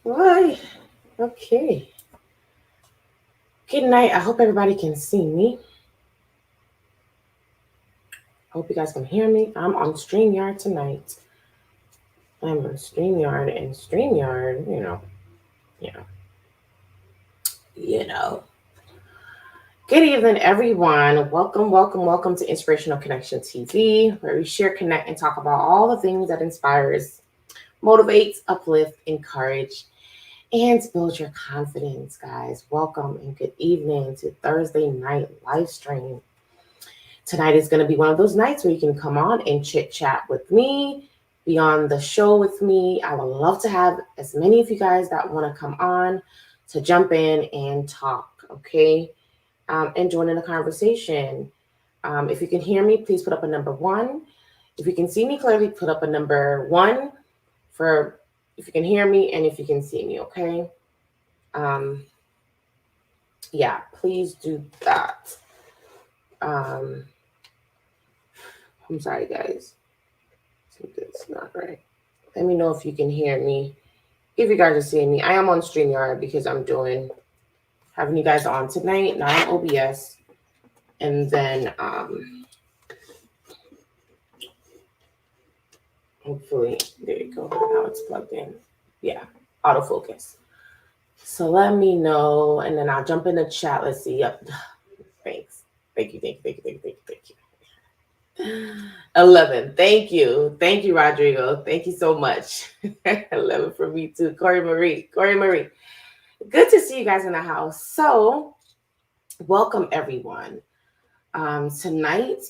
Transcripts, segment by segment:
Right. Okay. Good night. I hope everybody can see me. I hope you guys can hear me. I'm on Streamyard tonight. I'm on Streamyard, and Streamyard, you know. Good evening, everyone. Welcome to Inspirational Connection TV, where we share, connect, and talk about all the things that inspires, motivates, uplift, encourage, and build your confidence, guys. Welcome and good evening to Thursday night live stream. Tonight is going to be one of those nights where you can come on and chit chat with me, be on the show with me. I would love to have as many of you guys that want to come on to jump in and talk, okay? And join in the conversation. If you can hear me, please put up a number 1. If you can see me clearly, put up a number 1 for if you can hear me and if you can see me, okay? Yeah, please do that. I'm sorry, guys. Something's not right. Let me know if you can hear me. If you guys are seeing me, I am on StreamYard because I'm having you guys on tonight, not on OBS. And then hopefully, there you go. Now it's plugged in. Yeah, autofocus. So let me know, and then I'll jump in the chat. Let's see. Yep. Thanks. Thank you. 11. Thank you, Rodrigo. Thank you so much. 11 for me too. Corey Marie. Good to see you guys in the house. So, welcome everyone. Tonight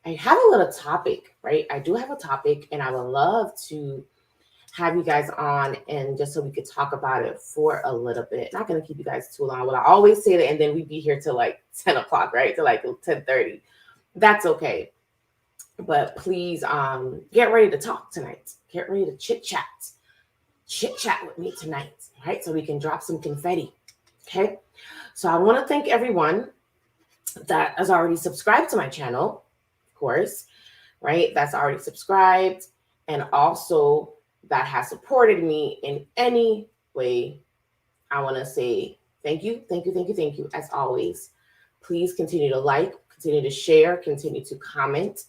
I have a little topic, right? I do have a topic, and I would love to have you guys on, and just so we could talk about it for a little bit. Not going to keep you guys too long. Well, I always say that, and then we'd be here till like 10 o'clock, right? To like 10:30. That's okay. But please get ready to talk tonight. Get ready to chit chat with me tonight, right? So we can drop some confetti. Okay. So I want to thank everyone that has already subscribed to my channel, of course, right? That's already subscribed, and also that has supported me in any way. I want to say thank you, as always. Please continue to like, continue to share, continue to comment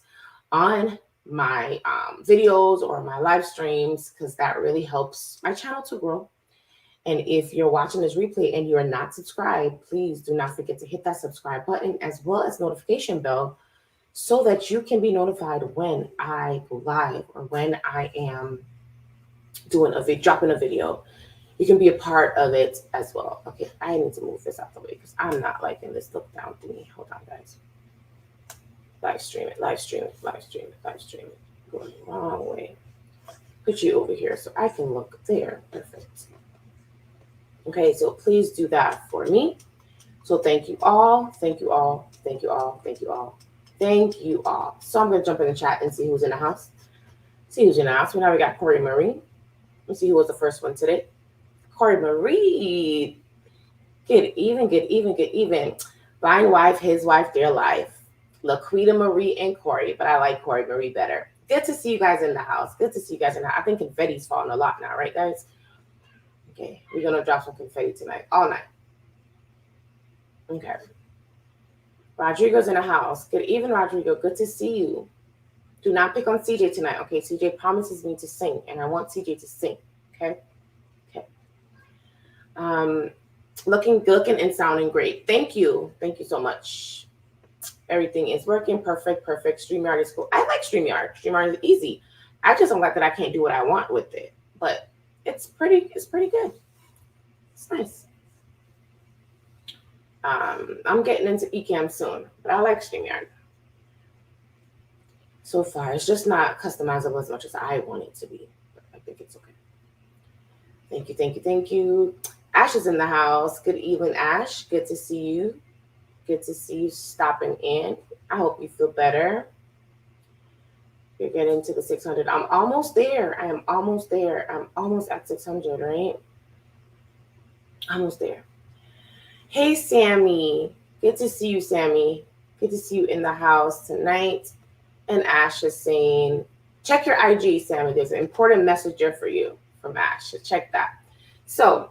on my videos or my live streams, because that really helps my channel to grow. And if you're watching this replay and you're not subscribed, please do not forget to hit that subscribe button as well as notification bell, so that you can be notified when I go live or when I am dropping a video. You can be a part of it as well. Okay, I need to move this out the way because I'm not liking this look down thingy. Hold on, guys. Live stream it. Going the wrong way. Put you over here so I can look there. Perfect. Okay, so please do that for me. So thank you all. So I'm going to jump in the chat and see who's in the house. So now we got Corey Marie. Let's see who was the first one today. Corey Marie. Good evening. Blind wife, his wife, their life. Laquita Marie and Corey, but I like Corey Marie better. Good to see you guys in the house. I think confetti's falling a lot now, right, guys? Okay, we're going to drop some confetti tonight, all night. Okay. Rodrigo's in the house. Good evening, Rodrigo. Good to see you. Do not pick on CJ tonight, okay? CJ promises me to sing, and I want CJ to sing, okay? Looking and sounding great. Thank you so much. Everything is working perfect. Streamyard is cool. I like Streamyard. Streamyard is easy. I just don't like that I can't do what I want with it, but it's pretty good. It's nice. I'm getting into Ecamm soon, but I like Streamyard. So far, it's just not customizable as much as I want it to be, but I think it's okay. Thank you. Ash is in the house. Good evening, Ash. Good to see you. Stopping in. I hope you feel better. You're getting to the 600. I'm almost there. I'm almost at 600, right? Almost there. Hey, Sammy. Good to see you, Sammy. Good to see you in the house tonight. And Ash is saying, check your IG, Sammy. There's an important message there for you from Ash. So check that. So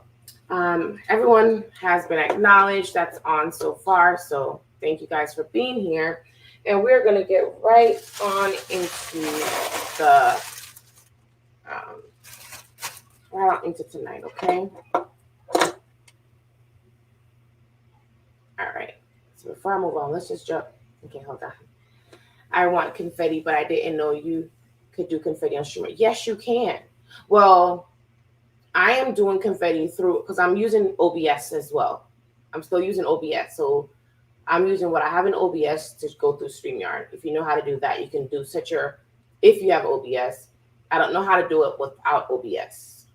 everyone has been acknowledged. That's on so far. So thank you guys for being here. And we're going to get right on into tonight, okay? All right. So before I move on, let's just jump. Okay, hold on. I want confetti, but I didn't know you could do confetti on Streamer. Yes, you can. Well, I am doing confetti because I'm using OBS as well. I'm still using OBS. So I'm using what I have in OBS to go through Streamyard. If you know how to do that, you can do if you have OBS. I don't know how to do it without OBS.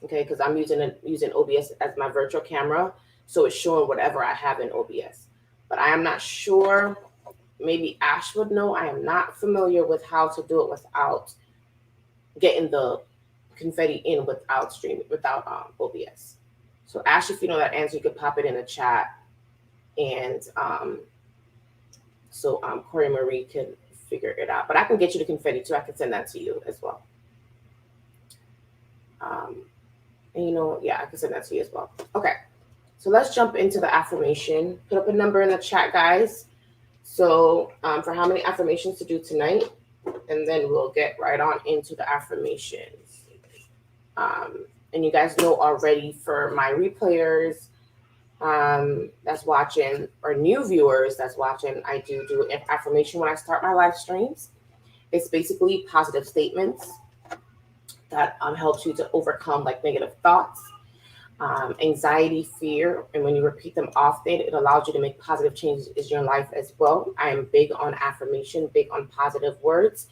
Okay, because I'm using OBS as my virtual camera. So it's showing whatever I have in OBS. But I am not sure. Maybe Ash would know. I am not familiar with how to do it without getting the confetti in without OBS. So Ash, if you know that answer, you could pop it in the chat. And so Corey Marie can figure it out. But I can get you the confetti too. I can send that to you as well. And I can send that to you as well. Okay. So let's jump into the affirmation. Put up a number in the chat, guys. So for how many affirmations to do tonight, and then we'll get right on into the affirmations. And you guys know already, for my replayers that's watching, or new viewers that's watching, I do an affirmation when I start my live streams. It's basically positive statements that helps you to overcome like negative thoughts. Anxiety, fear, and when you repeat them often, it allows you to make positive changes in your life as well. I am big on affirmation, big on positive words,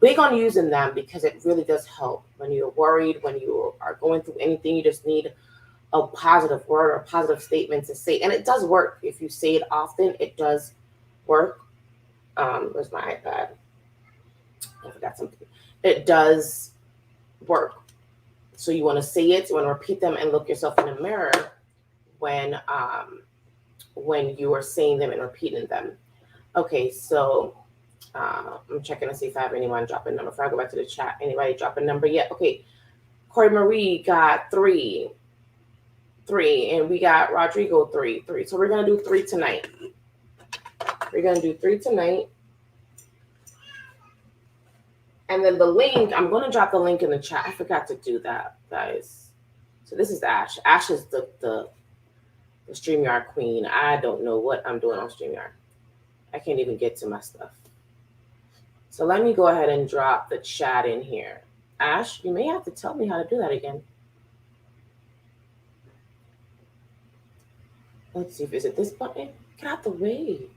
big on using them because it really does help when you're worried, when you are going through anything. You just need a positive word or a positive statement to say, and it does work. If you say it often, it does work. Where's my iPad? I forgot something. It does work. So you want to say it, you want to repeat them, and look yourself in the mirror when you are saying them and repeating them. Okay, so I'm checking to see if I have anyone drop a number. If I go back to the chat, anybody drop a number yet? Okay, Corey Marie got three, and we got Rodrigo three. So we're gonna do 3 tonight. We're gonna do 3 tonight. And then the link, I'm going to drop the link in the chat. I forgot to do that, guys. So this is Ash. Ash is the Streamyard queen. I don't know what I'm doing on Streamyard. I can't even get to my stuff. So let me go ahead and drop the chat in here. Ash, you may have to tell me how to do that again. Let's see if is it this button. Get out the way.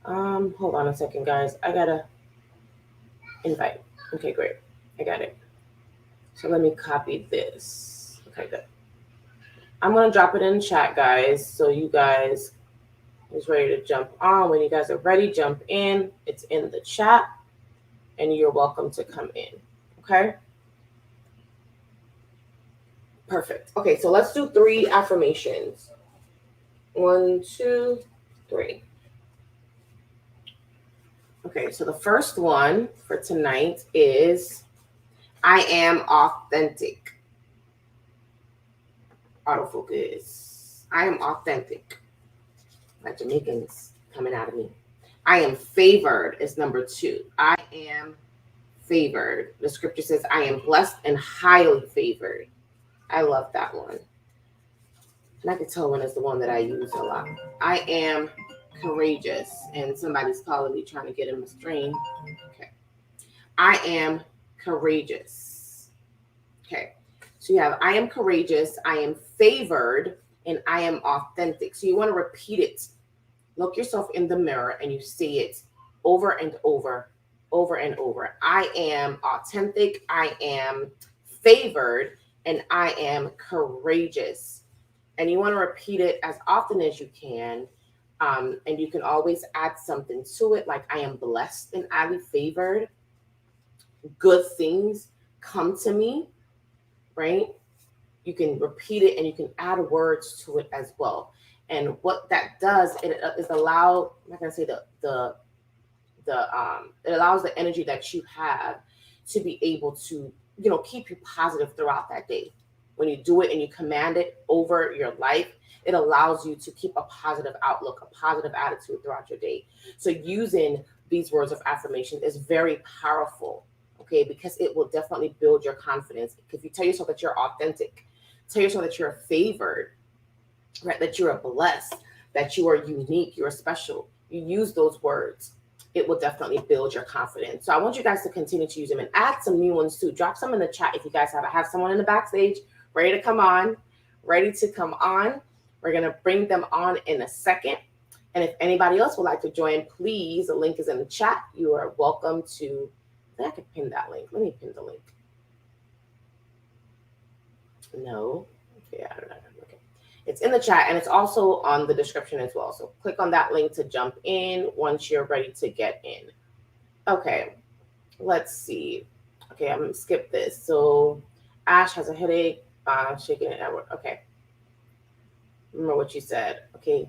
Hold on a second, guys. I gotta invite. Okay, great. I got it. So let me copy this. Okay, good. I'm going to drop it in the chat, guys. So you guys is ready to jump on. When you guys are ready, jump in. It's in the chat. And you're welcome to come in. Okay? Perfect. Okay, so let's do 3 affirmations. 1, 2, 3. Okay, so the first one for tonight is I am authentic. Autofocus. I am authentic. My Jamaicans coming out of me. I am favored is number 2. I am favored. The scripture says I am blessed and highly favored. I love that one. And I can tell when it's the one that I use a lot. I am courageous. And somebody's calling me trying to get in the stream. Okay. I am courageous. Okay. So you have I am courageous, I am favored, and I am authentic. So you want to repeat it. Look yourself in the mirror and you say it over and over and over. I am authentic, I am favored, and I am courageous. And you want to repeat it as often as you can. And you can always add something to it, like I am blessed and highly favored. Good things come to me, right? You can repeat it and you can add words to it as well. And what that does, it is allow, I'm not gonna say it allows the energy that you have to be able to, keep you positive throughout that day. When you do it and you command it over your life, it allows you to keep a positive outlook, a positive attitude throughout your day. So using these words of affirmation is very powerful, okay? Because it will definitely build your confidence. If you tell yourself that you're authentic, tell yourself that you're favored, right? That you're blessed, that you are unique, you're special. You use those words, it will definitely build your confidence. So I want you guys to continue to use them and add some new ones too. Drop some in the chat if you guys have someone in the backstage ready to come on. We're going to bring them on in a second. And if anybody else would like to join, please, the link is in the chat. You are welcome to, I think I could pin that link. Let me pin the link. No. Okay, I don't know. Okay. It's in the chat and it's also on the description as well. So click on that link to jump in once you're ready to get in. Okay, let's see. Okay, I'm going to skip this. So Ash has a headache. Shaking it outward. Okay. Remember what you said. Okay.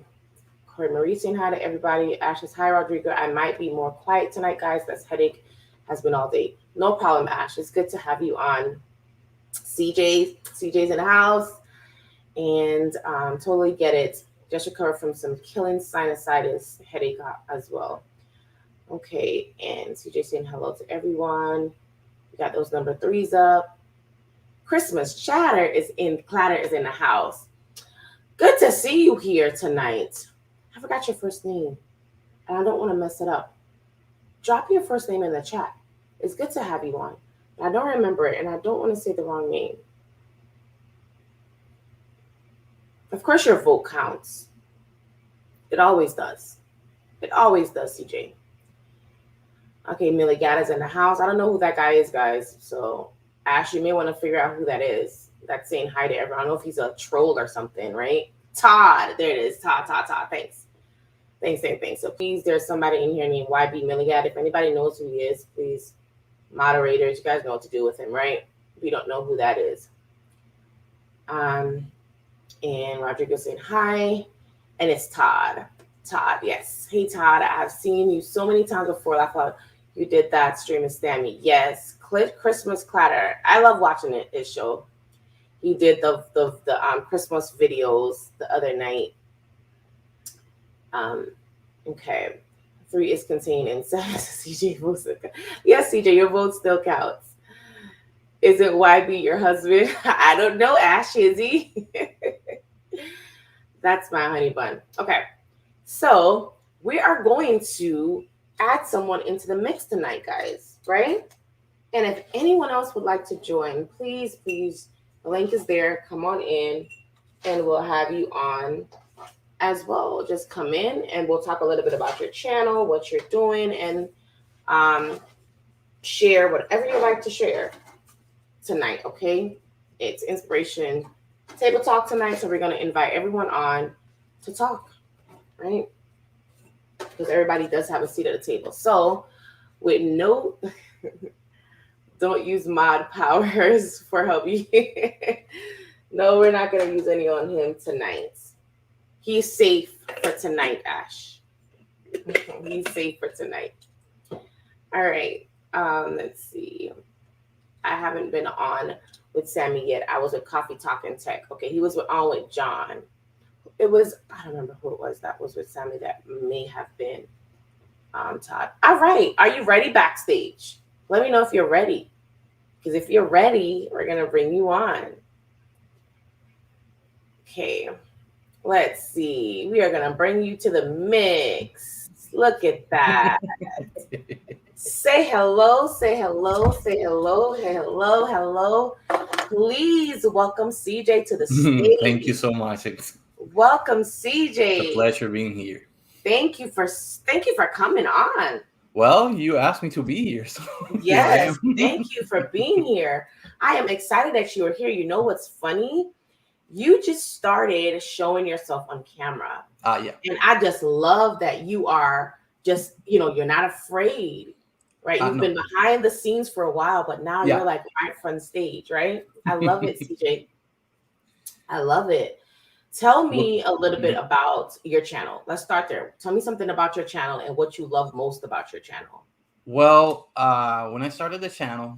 Corey Marie saying hi to everybody. Ash says, hi, Rodrigo. I might be more quiet tonight, guys. This headache has been all day. No problem, Ash. It's good to have you on. CJ's in the house. And totally get it. Just recovered from some killing sinusitis headache as well. Okay. And CJ saying hello to everyone. We got those number 3s up. Christmas Clatter is in the house. Good to see you here tonight. I forgot your first name, and I don't want to mess it up. Drop your first name in the chat. It's good to have you on. I don't remember it, and I don't want to say the wrong name. Of course, your vote counts. It always does. It always does, CJ. Okay, Millie Gatta's in the house. I don't know who that guy is, guys. So Ash, you may want to figure out who that is. That's saying hi to everyone. I don't know if he's a troll or something, right? Todd. There it is. Todd. Thanks. Thanks. So please, there's somebody in here named YB Millie Gatta. If anybody knows who he is, please, moderators, you guys know what to do with him, right? If you don't know who that is. And Rodrigo saying hi. And it's Todd. Todd, yes. Hey, Todd, I have seen you so many times before. I thought you did that stream with Stammy. Yes. Christmas Clatter. I love watching his show. He did the Christmas videos the other night. Okay. 3 is contained in 7. CJ votes. Yes, CJ, your vote still counts. Is it YB your husband? I don't know, Ash, is he? That's my honey bun. Okay. So we are going to add someone into the mix tonight, guys, right? And if anyone else would like to join, please, the link is there. Come on in and we'll have you on as well. Just come in and we'll talk a little bit about your channel, what you're doing, and share whatever you like to share tonight, okay? It's Inspiration Table Talk tonight, so we're going to invite everyone on to talk, right? Because everybody does have a seat at the table. So with no... Don't use mod powers for help you. No, we're not going to use any on him tonight. He's safe for tonight, Ash. He's safe for tonight. All right. Let's see. I haven't been on with Sammy yet. I was with Coffee Talk and Tech. Okay, he was on with John. It was, I don't remember who it was that was with Sammy. That may have been Todd. All right. Are you ready backstage? Let me know if you're ready. Because if you're ready, we're going to bring you on. Okay. Let's see. We are going to bring you to the mix. Look at that. Say hello. Say hello. Say hello. Hello. Hello. Please welcome CJ to the stage. Thank you so much. Welcome, CJ. It's a pleasure being here. Thank you for coming on. Well, you asked me to be here, so yes, thank you for being here. I am excited that you are here. You know what's funny? You just started showing yourself on camera. Yeah. And I just love that you are just, you're not afraid, right? You've been behind the scenes for a while, but now you're like right front stage, right? I love it, CJ. I love it. Tell me a little bit about your channel. Let's start there. Tell me something about your channel and what you love most about your channel. Well, when I started the channel,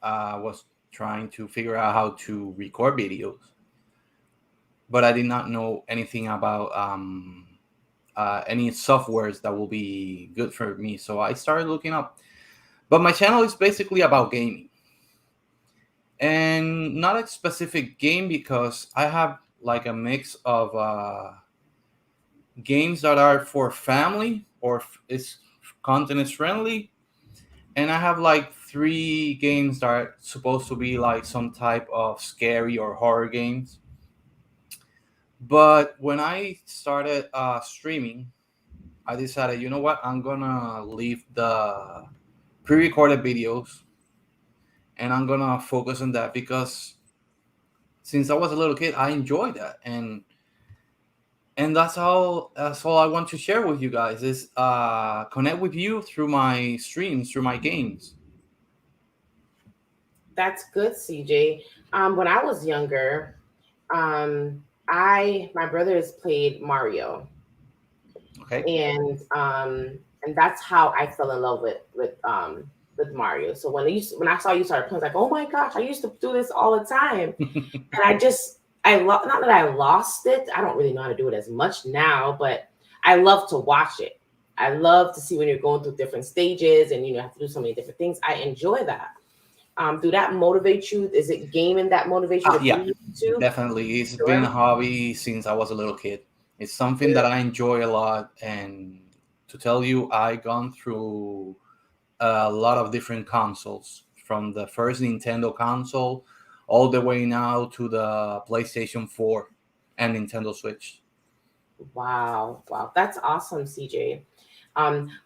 I was trying to figure out how to record videos, but I did not know anything about any softwares that will be good for me. So I started looking up. But my channel is basically about gaming. And not a specific game, because I have like a mix of games that are for family or it's content is friendly, and I have like 3 games that are supposed to be like some type of scary or horror games. But when I started streaming, I decided, you know what, I'm gonna leave the pre-recorded videos and I'm gonna focus on that, because since I was a little kid, I enjoyed that, and that's all I want to share with you guys is connect with you through my streams, through my games. That's good, CJ. When I was younger, my brothers played Mario. Okay. And that's how I fell in love with Mario. So when I saw you start playing, I was like, oh my gosh, I used to do this all the time. And not that I lost it. I don't really know how to do it as much now, but I love to watch it. I love to see when you're going through different stages and you have to do so many different things. I enjoy that. Do that motivate you? Is it gaming that motivates you? Yeah, definitely. It's been a hobby since I was a little kid. It's something that I enjoy a lot. And to tell you, I've gone through a lot of different consoles, from the first Nintendo console all the way now to the PlayStation 4 and Nintendo Switch. Wow, wow, that's awesome, CJ.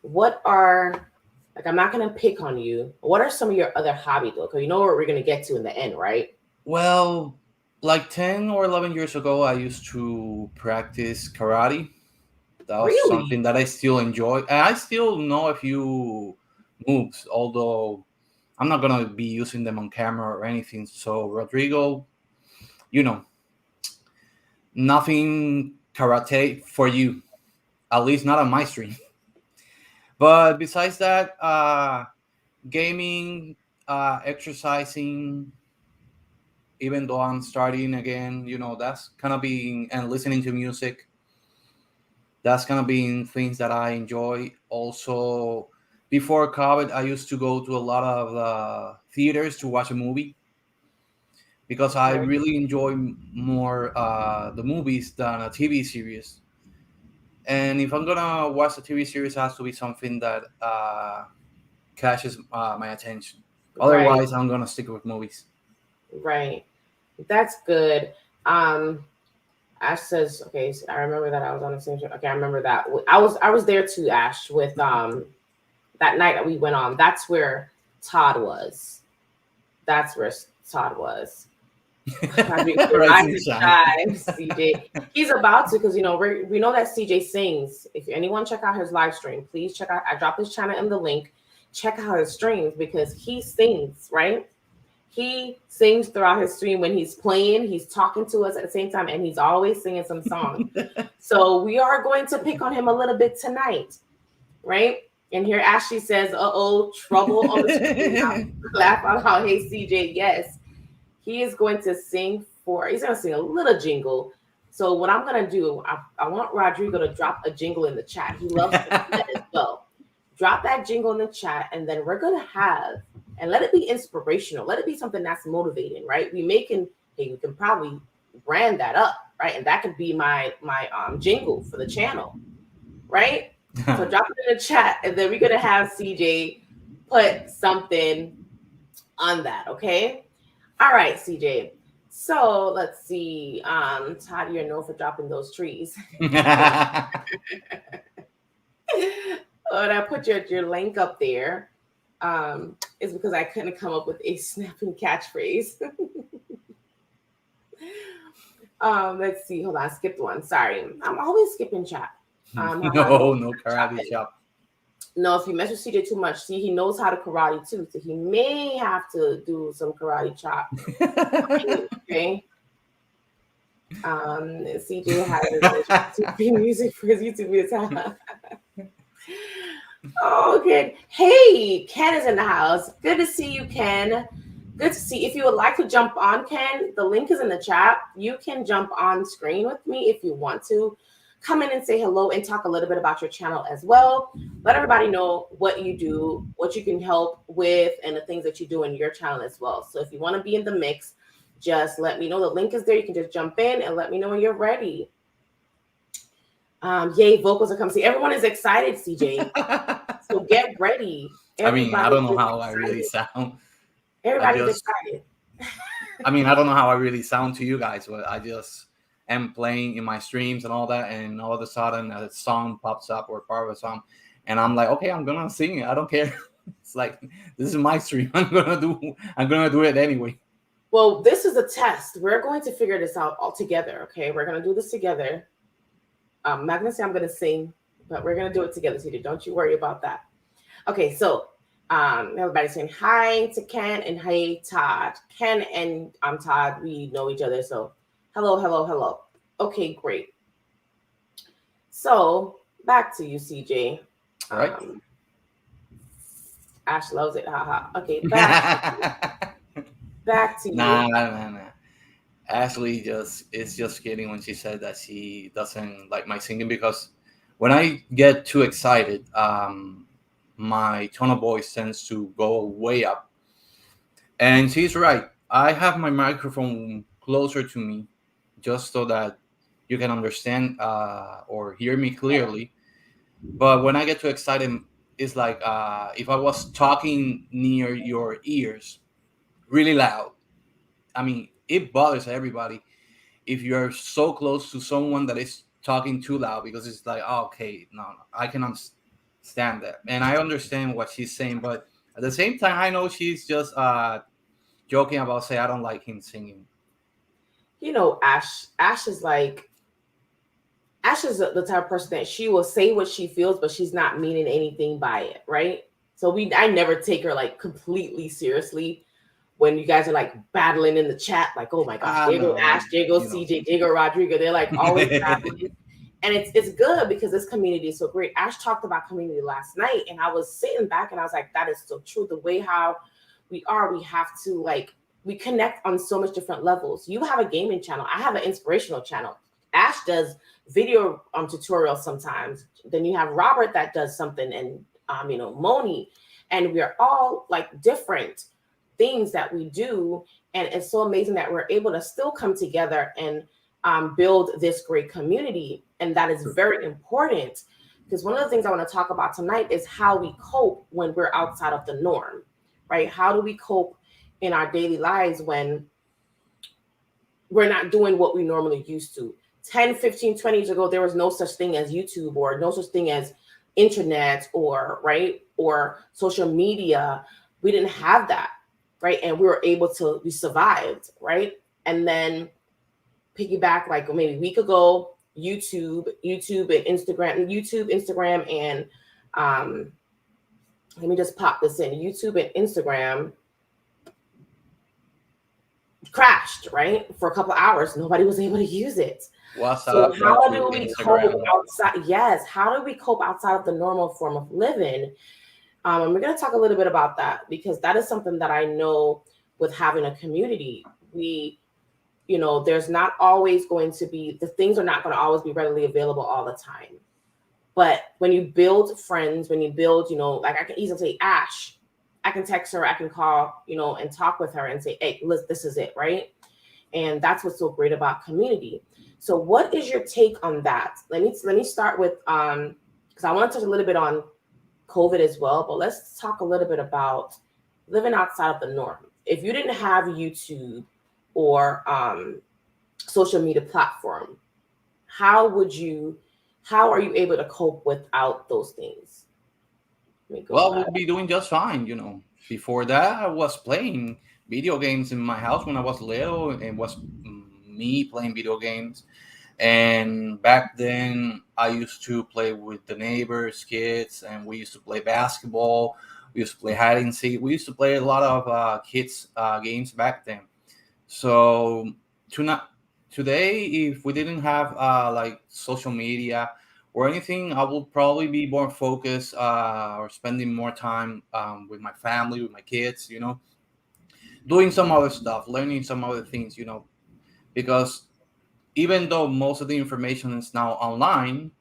What are like? I'm not gonna pick on you. What are some of your other hobbies, though? Because you know what we're gonna get to in the end, right? Well, like 10 or 11 years ago, I used to practice karate. That was Really? something that I still enjoy. And I still know a few moves, although I'm not gonna be using them on camera or anything. So, Rodrigo, you know, nothing karate for you, at least not on my stream. But besides that, gaming, exercising, even though I'm starting again, that's kind of being and listening to music. That's kind of being things that I enjoy. Also, before COVID, I used to go to a lot of theaters to watch a movie because I Okay. really enjoy more the movies than a TV series. And if I'm gonna watch a TV series, it has to be something that catches my attention. Right, Otherwise, I'm gonna stick with movies. right. That's good. Um, Ash says, okay, so I remember that I was on the same show. Okay, I remember that. I was there too, Ash, with that night that we went on. That's where Todd was. That's where Todd was. Rising Rising shine. Shine, CJ. He's about to, because we know that CJ sings. If anyone check out his live stream, please check out. I dropped his channel in the link. Check out his streams because he sings, right? He sings throughout his stream when he's playing. He's talking to us at the same time, and he's always singing some song. So we are going to pick on him a little bit tonight, right? And here Ashley says, "Uh-oh, trouble on the screen." Laugh out how, hey CJ, yes. He is going to sing he's going to sing a little jingle. So what I'm going to do, I want Rodrigo to drop a jingle in the chat. He loves to do that as well. Drop that jingle in the chat, and then we're going to and let it be inspirational. Let it be something that's motivating, right? We can probably brand that up, right? And that could be my jingle for the channel, right? So drop it in the chat, and then we're going to have CJ put something on that, okay? All right, CJ. So let's see. Todd, you're known for dropping those trees. And I put your link up there. Is because I couldn't come up with a snapping catchphrase. Let's see. Hold on, I skipped one. Sorry. I'm always skipping chat. No karate chop. No, if you mess with CJ too much, see, he knows how to karate too, so he may have to do some karate chop. Okay. CJ has music for his YouTube videos. Oh, good. Hey, Ken is in the house. Good to see you, Ken. Good to see. If you would like to jump on, Ken, the link is in the chat. You can jump on screen with me if you want to. Come in and say hello and talk a little bit about your channel as well. Let everybody know what you do, what you can help with, and the things that you do in your channel as well. So if you want to be in the mix, just let me know. The link is there. You can just jump in and let me know when you're ready. Yay, vocals are coming. See, everyone is excited, CJ. So get ready. I don't know how I really sound. Everybody's excited. I don't know how I really sound to you guys, but I just am playing in my streams and all that, and all of a sudden a song pops up or part of a song, and I'm like, okay, I'm gonna sing it. I don't care. It's like, this is my stream. I'm gonna do it anyway. Well, this is a test. We're going to figure this out all together. Okay, we're gonna do this together. I'm not gonna say I'm gonna sing, but we're gonna do it together, CJ. Don't you worry about that. Okay, so everybody's saying hi to Ken and hey Todd. Ken and Todd, we know each other, so hello. Okay, great. So back to you, CJ. All right. Ash loves it. Haha. Okay, back to you. Nah. Ashley is just kidding when she said that she doesn't like my singing, because when I get too excited, my tone of voice tends to go way up. And she's right. I have my microphone closer to me just so that you can understand or hear me clearly. But when I get too excited, it's like if I was talking near your ears really loud. It bothers everybody. if you're so close to someone that is talking too loud, because it's like, oh, okay, no, I can understand that, and I understand what she's saying, but at the same time, I know she's just joking about say I don't like him singing. Ash. Ash is the type of person that she will say what she feels, but she's not meaning anything by it, right? So I never take her like completely seriously when you guys are like battling in the chat, like, oh my gosh, Ah, there go no, Ash, there go you know. CJ, there go Rodrigo. They're like always battling. And it's good because this community is so great. Ash talked about community last night, and I was sitting back and I was like, that is so true. The way how we have to like we connect on so much different levels. You have a gaming channel, I have an inspirational channel. Ash does video tutorials sometimes. Then you have Robert that does something, and Moni, and we are all like different things that we do, and it's so amazing that we're able to still come together and build this great community, and that is very important because one of the things I want to talk about tonight is how we cope when we're outside of the norm, right? How do we cope in our daily lives when we're not doing what we normally used to? 10, 15, 20 years ago, there was no such thing as YouTube or no such thing as internet or social media. We didn't have that, right? And we survived, right? And then piggyback like maybe a week ago, YouTube and Instagram, and let me just pop this in. YouTube and Instagram crashed, right? For a couple of hours. Nobody was able to use it. So WhatsApp, how YouTube, do we Instagram. cope outside? Yes, how do we cope outside of the normal form of living? And we're going to talk a little bit about that because that is something that I know with having a community. There's not always going to be, the things are not going to always be readily available all the time. But when you build friends, when you build, like I can easily say, Ash, I can text her, I can call, and talk with her and say, hey, listen, this is it, right? And that's what's so great about community. So what is your take on that? Let me start with, because I want to touch a little bit on COVID as well, but let's talk a little bit about living outside of the norm. If you didn't have YouTube or social media platform, how are you able to cope without those things? Well, we'll be doing just fine. Before that, I was playing video games in my house when I was little, and was me playing video games. And back then, I used to play with the neighbors' kids, and we used to play basketball. We used to play hide and seek. We used to play a lot of kids' games back then. So today, if we didn't have like social media or anything, I will probably be more focused or spending more time with my family, with my kids, doing some other stuff, learning some other things, because even though most of the information is now online,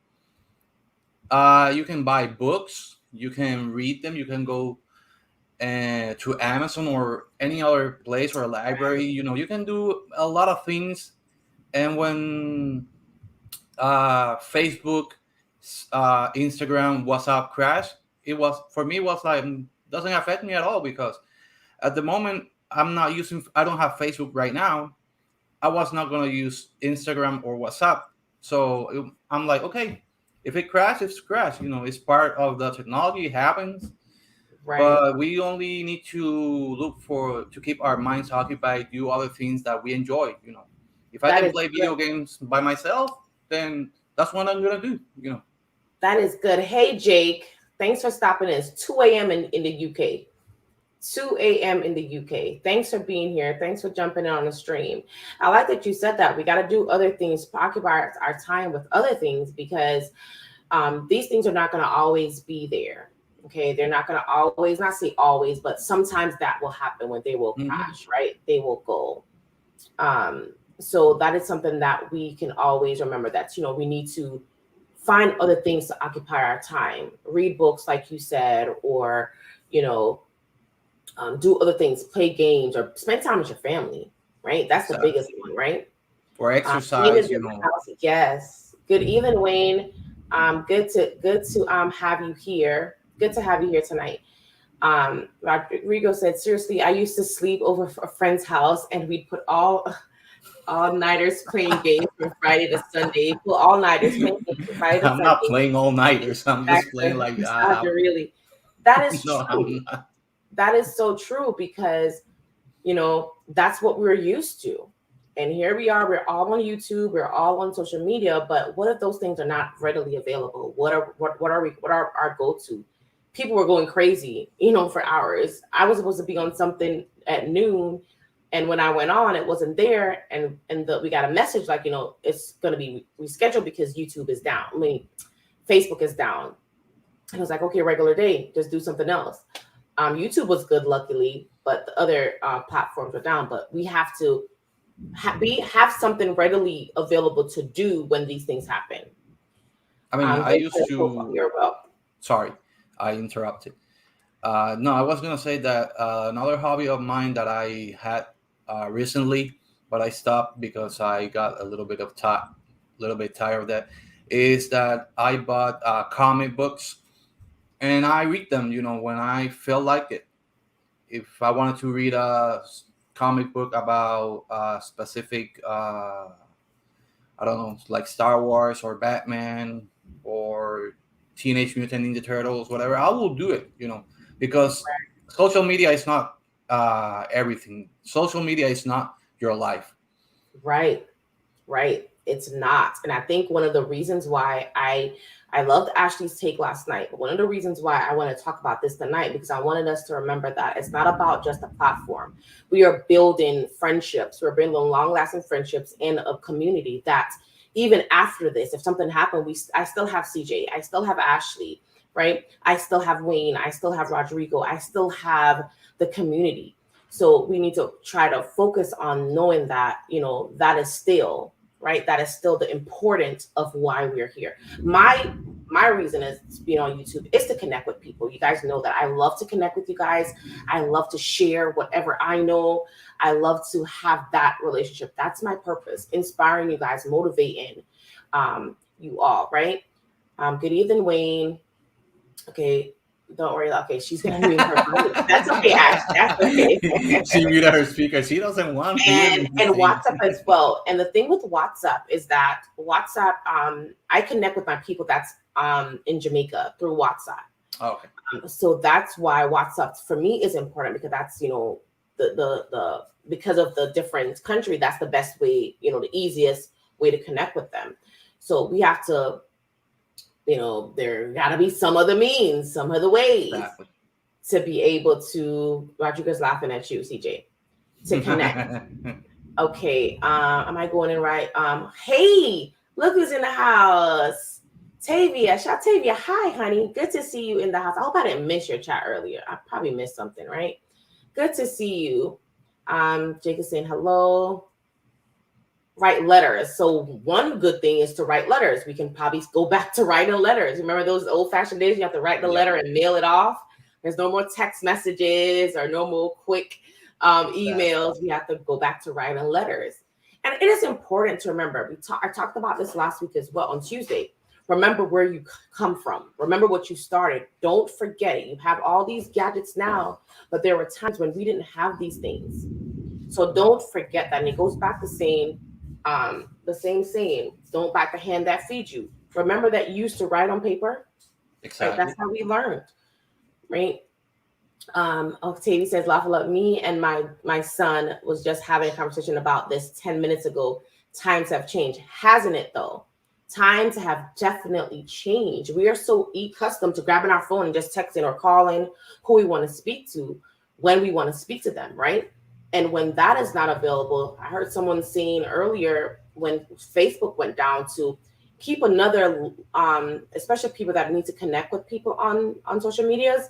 you can buy books, you can read them, you can go to Amazon or any other place or a library. You can do a lot of things. And when Facebook, Instagram, WhatsApp crashed, it was for me was like doesn't affect me at all because at the moment I don't have Facebook right now. I was not going to use Instagram or WhatsApp. So I'm like, okay, if it crashes, it's crashed. It's part of the technology. It happens. Right. But we only need to to keep our minds occupied, do other things that we enjoy. If I can play video games by myself, then that's what I'm going to do. That is good. Hey, Jake, thanks for stopping in. It's 2 a.m. in the UK. 2 a.m. in the UK. Thanks for being here. Thanks for jumping in on the stream. I like that you said that. We got to do other things, occupy our time with other things because these things are not going to always be there. Okay. They're not going to always, not say always, but sometimes that will happen when they will crash, right? They will go. So that is something that we can always remember that, we need to find other things to occupy our time, read books, like you said, or, do other things, play games, or spend time with your family, right? That's the biggest one, right? Or exercise, Yes. Good evening, Wayne. Good to have you here. Good to have you here tonight. Rodrigo said, seriously, I used to sleep over a friend's house and we'd put all All nighters playing games from Friday to Sunday. Well, all nighters playing games from Friday to I'm not Sunday. playing all nighters. I'm just playing Exactly. like Really. That is no, true. I'm not. That is so true because that's what we're used to. And here we are, we're all on YouTube, we're all on social media, but what if those things are not readily available? What are our go-to? People were going crazy, for hours. I was supposed to be on something at noon, and when I went on, it wasn't there, and we got a message like, it's gonna be rescheduled because YouTube is down. I mean, Facebook is down. And I was like, okay, regular day, just do something else. YouTube was good, luckily, but the other platforms are down. But we have to have something readily available to do when these things happen. I mean, I used to. You're well. Sorry, I interrupted. No, I was gonna say that another hobby of mine that I had recently, but I stopped because I got a little bit tired of that, is that I bought comic books and I read them. When I feel like it. If I wanted to read a comic book about a specific, I don't know, like Star Wars or Batman or Teenage Mutant Ninja Turtles, whatever, I will do it. Because social media is not everything. Social media is not your life. Right. Right. It's not. And I think one of the reasons why I loved Ashley's take last night, but one of the reasons why I want to talk about this tonight, because I wanted us to remember that it's not about just a platform. We are building friendships. We're building long-lasting friendships in a community that even after this, if something happened, I still have CJ, I still have Ashley, right? I still have Wayne, I still have Rodrigo, I still have the community. So we need to try to focus on knowing that, that is still right. That is still the importance of why we're here. My reason is being on YouTube is to connect with people. You guys know that I love to connect with you guys. I love to share whatever I know. I love to have that relationship. That's my purpose, inspiring you guys, motivating you all, right? Good evening, Wayne. Okay. Don't worry. Okay, she's gonna mute her phone. That's okay, Ash. That's okay. She muted her speaker. She doesn't want to hear me And sing. WhatsApp as well. And the thing with WhatsApp is that WhatsApp, I connect with my people that's in Jamaica through WhatsApp. Oh, okay. So that's why WhatsApp for me is important, because that's the because of the different country, that's the best way, the easiest way to connect with them. So we have to, there gotta be some other means, some other ways Exactly. to be able to. Rodrigo's laughing at you, CJ, to connect. Okay, am I going in right? Hey, look who's in the house. Tavia, Shatavia, hi, honey. Good to see you in the house. I hope I didn't miss your chat earlier. I probably missed something, right? Good to see you. Jake is saying hello. Write letters. So one good thing is to write letters. We can probably go back to writing letters. Remember those old-fashioned days? You have to write the letter and mail it off. There's no more text messages or no more quick emails. We have to go back to writing letters. And it is important to remember. I talked about this last week as well on Tuesday. Remember where you come from. Remember what you started. Don't forget it. You have all these gadgets now, but there were times when we didn't have these things. So don't forget that. And it goes back to saying, the same saying, don't bite the hand that feeds you. Remember that you used to write on paper? Exactly. Right? That's how we learned, right? Octavia says, Lawful Up, me and my son was just having a conversation about this 10 minutes ago. Times have changed. Hasn't it, though? Times have definitely changed. We are so accustomed to grabbing our phone and just texting or calling who we want to speak to when we want to speak to them, right? And when that is not available, I heard someone saying earlier when Facebook went down to keep another, especially people that need to connect with people on social medias,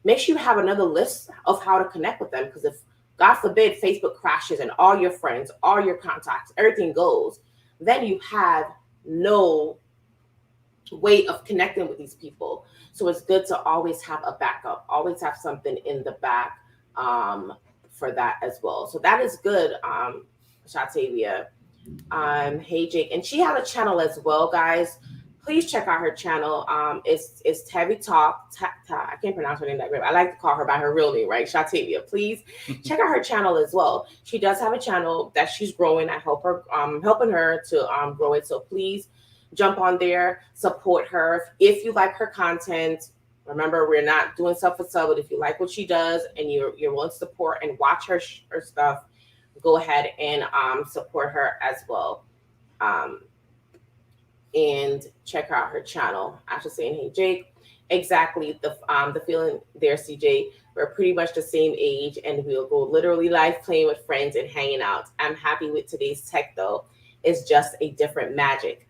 make sure you have another list of how to connect with them. Because if, God forbid, Facebook crashes and all your friends, all your contacts, everything goes, then you have no way of connecting with these people. So it's good to always have a backup, always have something in the back for that as well. So that is good, Shatavia. Hey Jake, and she had a channel as well, guys. please check out her channel. It's Heavy Talk. I can't pronounce her name that great. I like to call her by her real name, right? Shatavia. Please check out her channel as well. She does have a channel that she's growing. I help her, helping her to grow it. So please jump on there, support her. If you like her content, remember we're not doing stuff for sub, but if you like what she does and you're willing to support and watch her stuff, go ahead and support her as well. And check out her channel. After saying, hey, Jake, exactly the feeling there, CJ. We're pretty much the same age, and we'll go literally live playing with friends and hanging out. I'm happy with today's tech, though. It's just a different magic.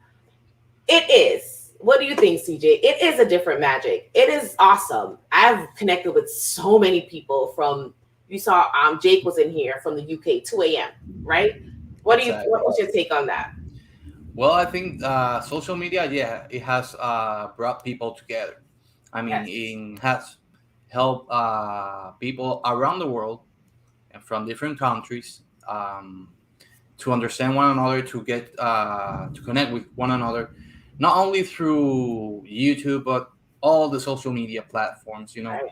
It is. What do you think, CJ? It is a different magic. It is awesome. I've connected with so many people from. You saw Jake was in here from the UK, 2 a.m. Right? What was your take on that? Well, I think social media, yeah, it has brought people together. I mean, it has helped people around the world and from different countries to understand one another, to get to connect with one another, not only through YouTube but all the social media platforms, Right.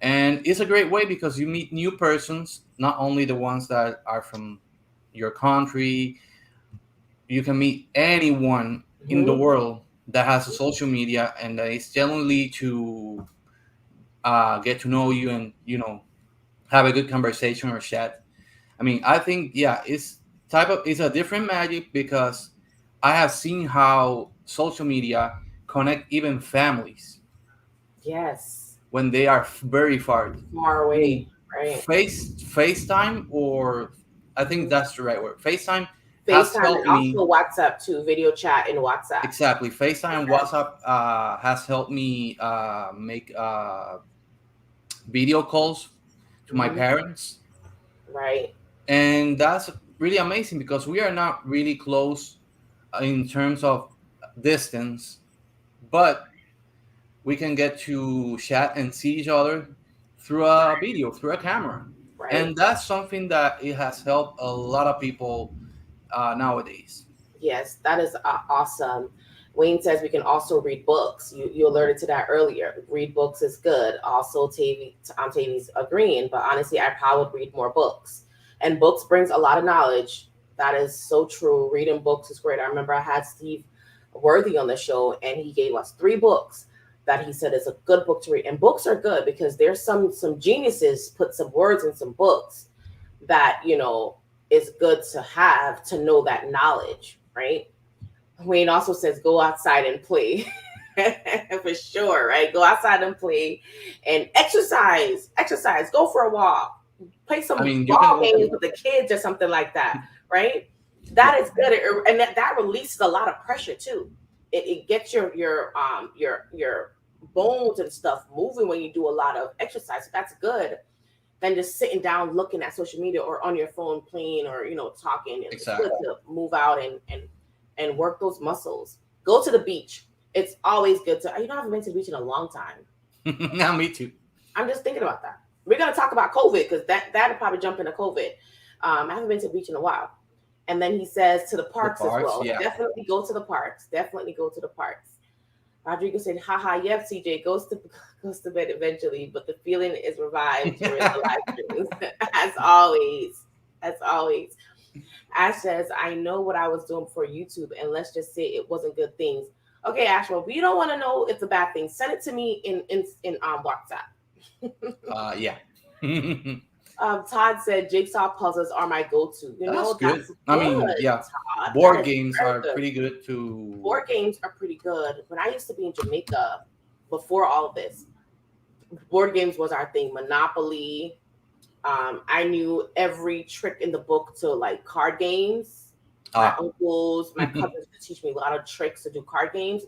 And it's a great way because you meet new persons, not only the ones that are from your country. You can meet anyone in the world that has a social media and that is genuinely to get to know you and have a good conversation or chat. I mean, I think it's a different magic because I have seen how social media connect even families. Yes. When they are very far away, I mean, right? FaceTime, or I think that's the right word. FaceTime has FaceTime helped and me. also WhatsApp too, video chat in WhatsApp. Exactly. FaceTime and WhatsApp has helped me make video calls to my parents. Right. And that's really amazing because we are not really close in terms of distance, but we can get to chat and see each other through a video, through a camera. Right. And that's something that it has helped a lot of people nowadays. Yes, that is awesome. Wayne says we can also read books. You alerted to that earlier. Read books is good. Also, Tavy's agreeing, but honestly, I probably would read more books. And books brings a lot of knowledge. That is so true. Reading books is great. I remember I had Steve Worthy on the show, and he gave us 3 books that he said is a good book to read. And books are good because there's some geniuses put some words in some books that is good to have to know that knowledge, right? Wayne also says go outside and play. For sure, right? Go outside and play and exercise. Go for a walk. Play some ball games with the kids or something like that, right? That is good, and that releases a lot of pressure too. It gets your bones and stuff moving when you do a lot of exercise. So that's good than just sitting down looking at social media or on your phone playing or talking. Exactly. It's good to move out and work those muscles. Go to the beach. It's always good to. I haven't been to the beach in a long time. Now, me too. I'm just thinking about that. We're gonna talk about COVID because that'll probably jump into COVID. I haven't been to the beach in a while. And then he says to the parks as well. Yeah. Definitely go to the parks. Rodrigo said, haha, yep, CJ goes to bed eventually, but the feeling is revived during the live streams. As always. Ash says, I know what I was doing for YouTube, and let's just say it wasn't good things. Okay, Ash, well, we don't want to know if it's a bad thing. Send it to me in WhatsApp. Yeah. Todd said jigsaw puzzles are my go-to. That's good. That's good. I mean, yeah. Todd. Board games are pretty good too. Board games are pretty good. When I used to be in Jamaica before all of this, board games was our thing. Monopoly. I knew every trick in the book to like card games. My uncles, my cousins would teach me a lot of tricks to do card games.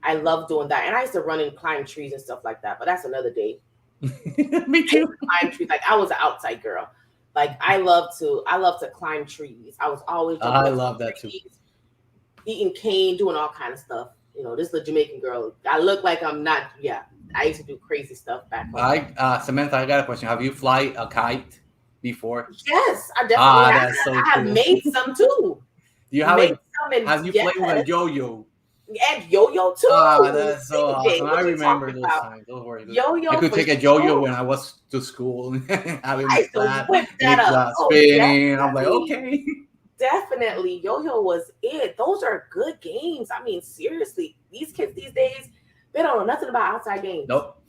I love doing that. And I used to run and climb trees and stuff like that. But that's another day. Me too. Climb trees. Like I was an outside girl. Like I love to climb trees. I was always I love that too. Eating cane, doing all kind of stuff. This is the Jamaican girl. I look like I'm not. Yeah, I used to do crazy stuff back home. Samantha, I got a question. Have you fly a kite before? Yes, I definitely. That's so I have cool. made some too. Do you have Have you played with a yo-yo? And Yo-Yo Ah, too. that's so CJ, awesome. I what you remember talking those about? times. Those were good. I Yo-Yo could for take a yo-yo sure. when I was to school, having I my used to flat, whip that make up. the Oh, spinning. I'm like, definitely. okay. Definitely. Yo-Yo was it. Those are good games. I mean, seriously, these kids these days, they don't know nothing about outside games. Nope.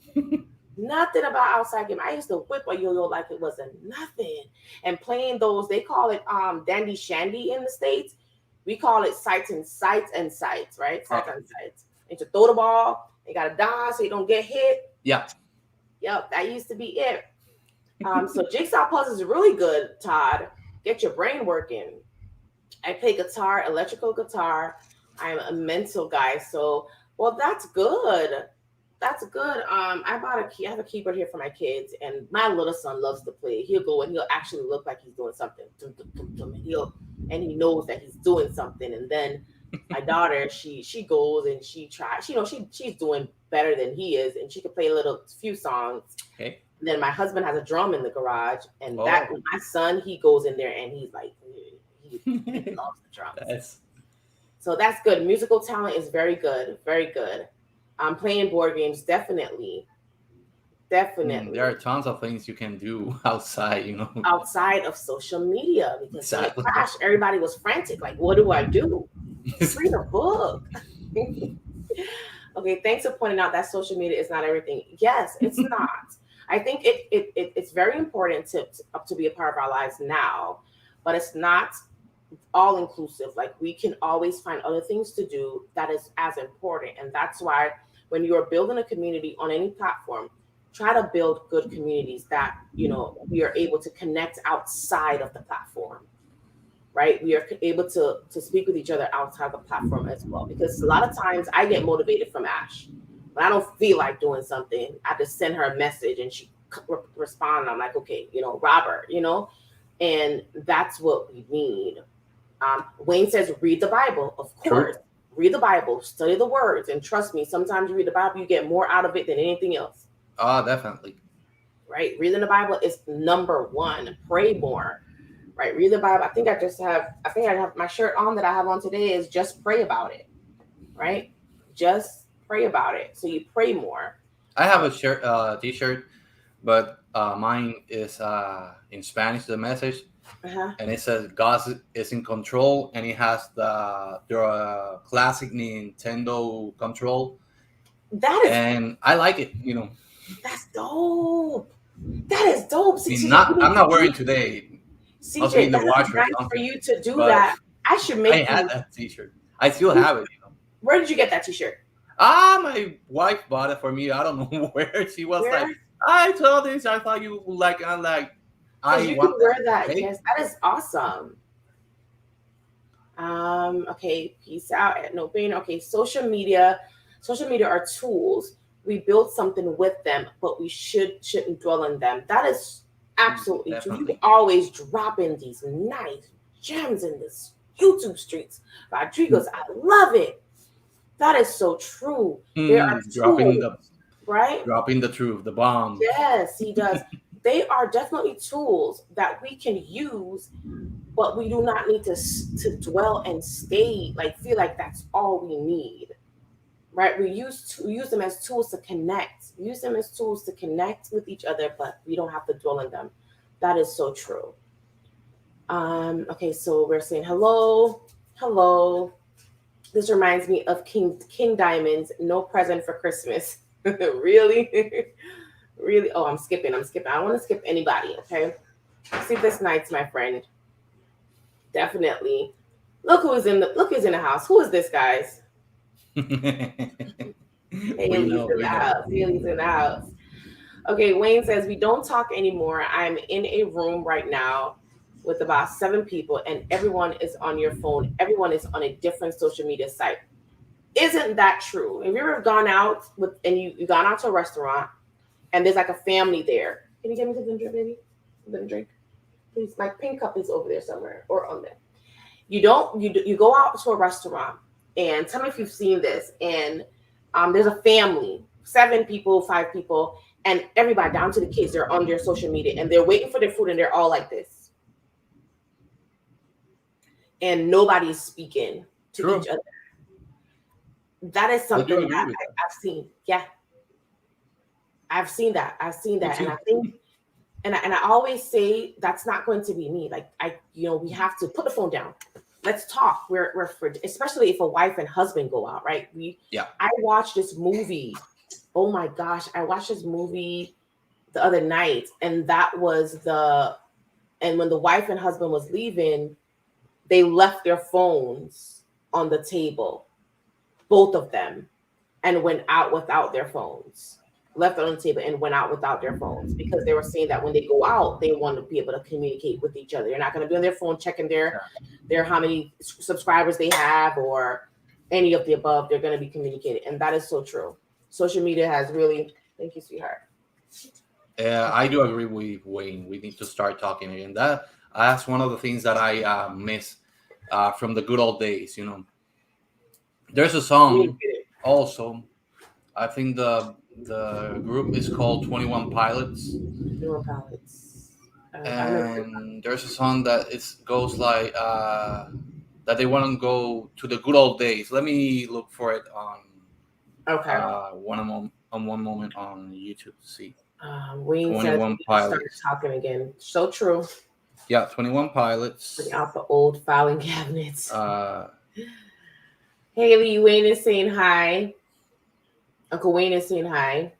Nothing about outside game. I used to whip a yo-yo like it wasn't nothing. And playing those, they call it dandy shandy in the States. We call it sights and sights and sights, right? Sights Okay. and sights. And to throw the ball, you gotta dodge so you don't get hit. Yeah. Yep, that used to be it. So jigsaw puzzles is really good, Todd. Get your brain working. I play guitar, electrical guitar. I'm a mental guy, so well, that's good. That's good. I bought a key. I have a keyboard here for my kids, and my little son loves to play. He'll go and he'll actually look like he's doing something. And he knows that he's doing something. And then my daughter, she goes and she tries. She's doing better than he is, and she can play a little few songs. Okay. And then my husband has a drum in the garage, and that Oh. my son, he goes in there and he's like, he loves the drums. That's So that's good. Musical talent is very good, very good. Playing board games, definitely, definitely. there are tons of things you can do outside, Outside of social media, because when it Exactly. crashed, everybody was frantic. Like, what do I do? Read a book. Okay, thanks for pointing out that social media is not everything. Yes, it's not. I think it's very important to be a part of our lives now, but it's not all inclusive. Like, we can always find other things to do that is as important. And that's why when you're building a community on any platform, try to build good communities that, we are able to connect outside of the platform, right? We are able to speak with each other outside the platform as well. Because a lot of times I get motivated from Ash. When I don't feel like doing something, I just send her a message and she respond. And I'm like, okay, Robert, and that's what we need. Wayne says, read the Bible. Of course, True. read the Bible, study the words. And trust me, sometimes you read the Bible, you get more out of it than anything else, Definitely. right? Reading the Bible is number one. Pray more, right? Read the Bible. I think I have my shirt on that I have on today is just pray about it, right? Just pray about it. So you pray more. I have a t-shirt, but mine is in Spanish, the message, Uh-huh. and it says God is in control, and it has the classic Nintendo control, That and I like it. that's dope. That is dope. I mean, CJ, you need I'm to not do wearing today. Must be CJ, in the that is wash or nice for something. you to do But that. I should I make had you. that t-shirt. I still have it. Where did you get that t-shirt? My wife bought it for me. I don't know where. She was Where? like, I saw this. I thought you would like. I'm like, Because I you can want wear that. that. Okay. Yes, that is awesome. Okay, peace out at no pain. Okay, social media are tools. We build something with them, but we shouldn't dwell on them. That is absolutely true. You Definitely. always drop in these nice gems in this YouTube streets. Rodriguez, I love it. That is so true. There are Dropping tools, the right? truth, the bomb. Yes, he does. They are definitely tools that we can use, but we do not need to dwell and stay like feel like that's all we need, right? We use them as tools to connect. We use them as tools to connect with each other, but we don't have to dwell on them. That is so true. Okay, so we're saying hello, hello. This reminds me of King Diamond's "No Present for Christmas." Really, really. Oh, I'm skipping. I don't want to skip anybody. Okay, sleepless nights, my friend. Definitely. Look who's in the house. Who is this, guys? We Haley's know. in the house. Haley's in the house. Okay, Wayne says we don't talk anymore. I'm in a room right now with about 7 people, and everyone is on your phone. Everyone is on a different social media site. Isn't that true? Have you ever gone out and you gone out to a restaurant and there's like a family there? Can you get me something to drink, baby? Something to drink? Please, my pink cup is over there somewhere or on there. You go out to a restaurant and tell me if you've seen this, and there's a family, 7 people, 5 people, and everybody down to the kids, they're on their social media and they're waiting for their food and they're all like this, and nobody's speaking to True. each other. that is I do something agree that with that. I've seen. Yeah, I've seen that. I've seen Me that, and too. I think, and I always say that's not going to be me. Like we have to put the phone down. Let's talk. We're for, especially if a wife and husband go out, right? Yeah. I watched this movie. Oh my gosh, I watched this movie the other night, and that was and when the wife and husband was leaving, they left their phones on the table, both of them, and went out without their phones. Left it on the table and went out without their phones because they were saying that when they go out, they want to be able to communicate with each other. They're not going to be on their phone checking their how many subscribers they have or any of the above. They're going to be communicating, and that is so true. Social media has really. Thank you, sweetheart. I do agree with Wayne. We need to start talking again. That's one of the things that I miss from the good old days. There's a song also. I think the group is called 21 Pilots, Newer palettes. I remember. and there's a song that goes like that they want to go to the good old days. Let me look for it on Okay. one moment on YouTube to see. Wayne says 21 start Pilots. talking again. So true. Yeah, 21 Pilots. Bring out the old filing cabinets. Uh, Haley, Wayne is saying hi. Uncle Wayne is saying hi.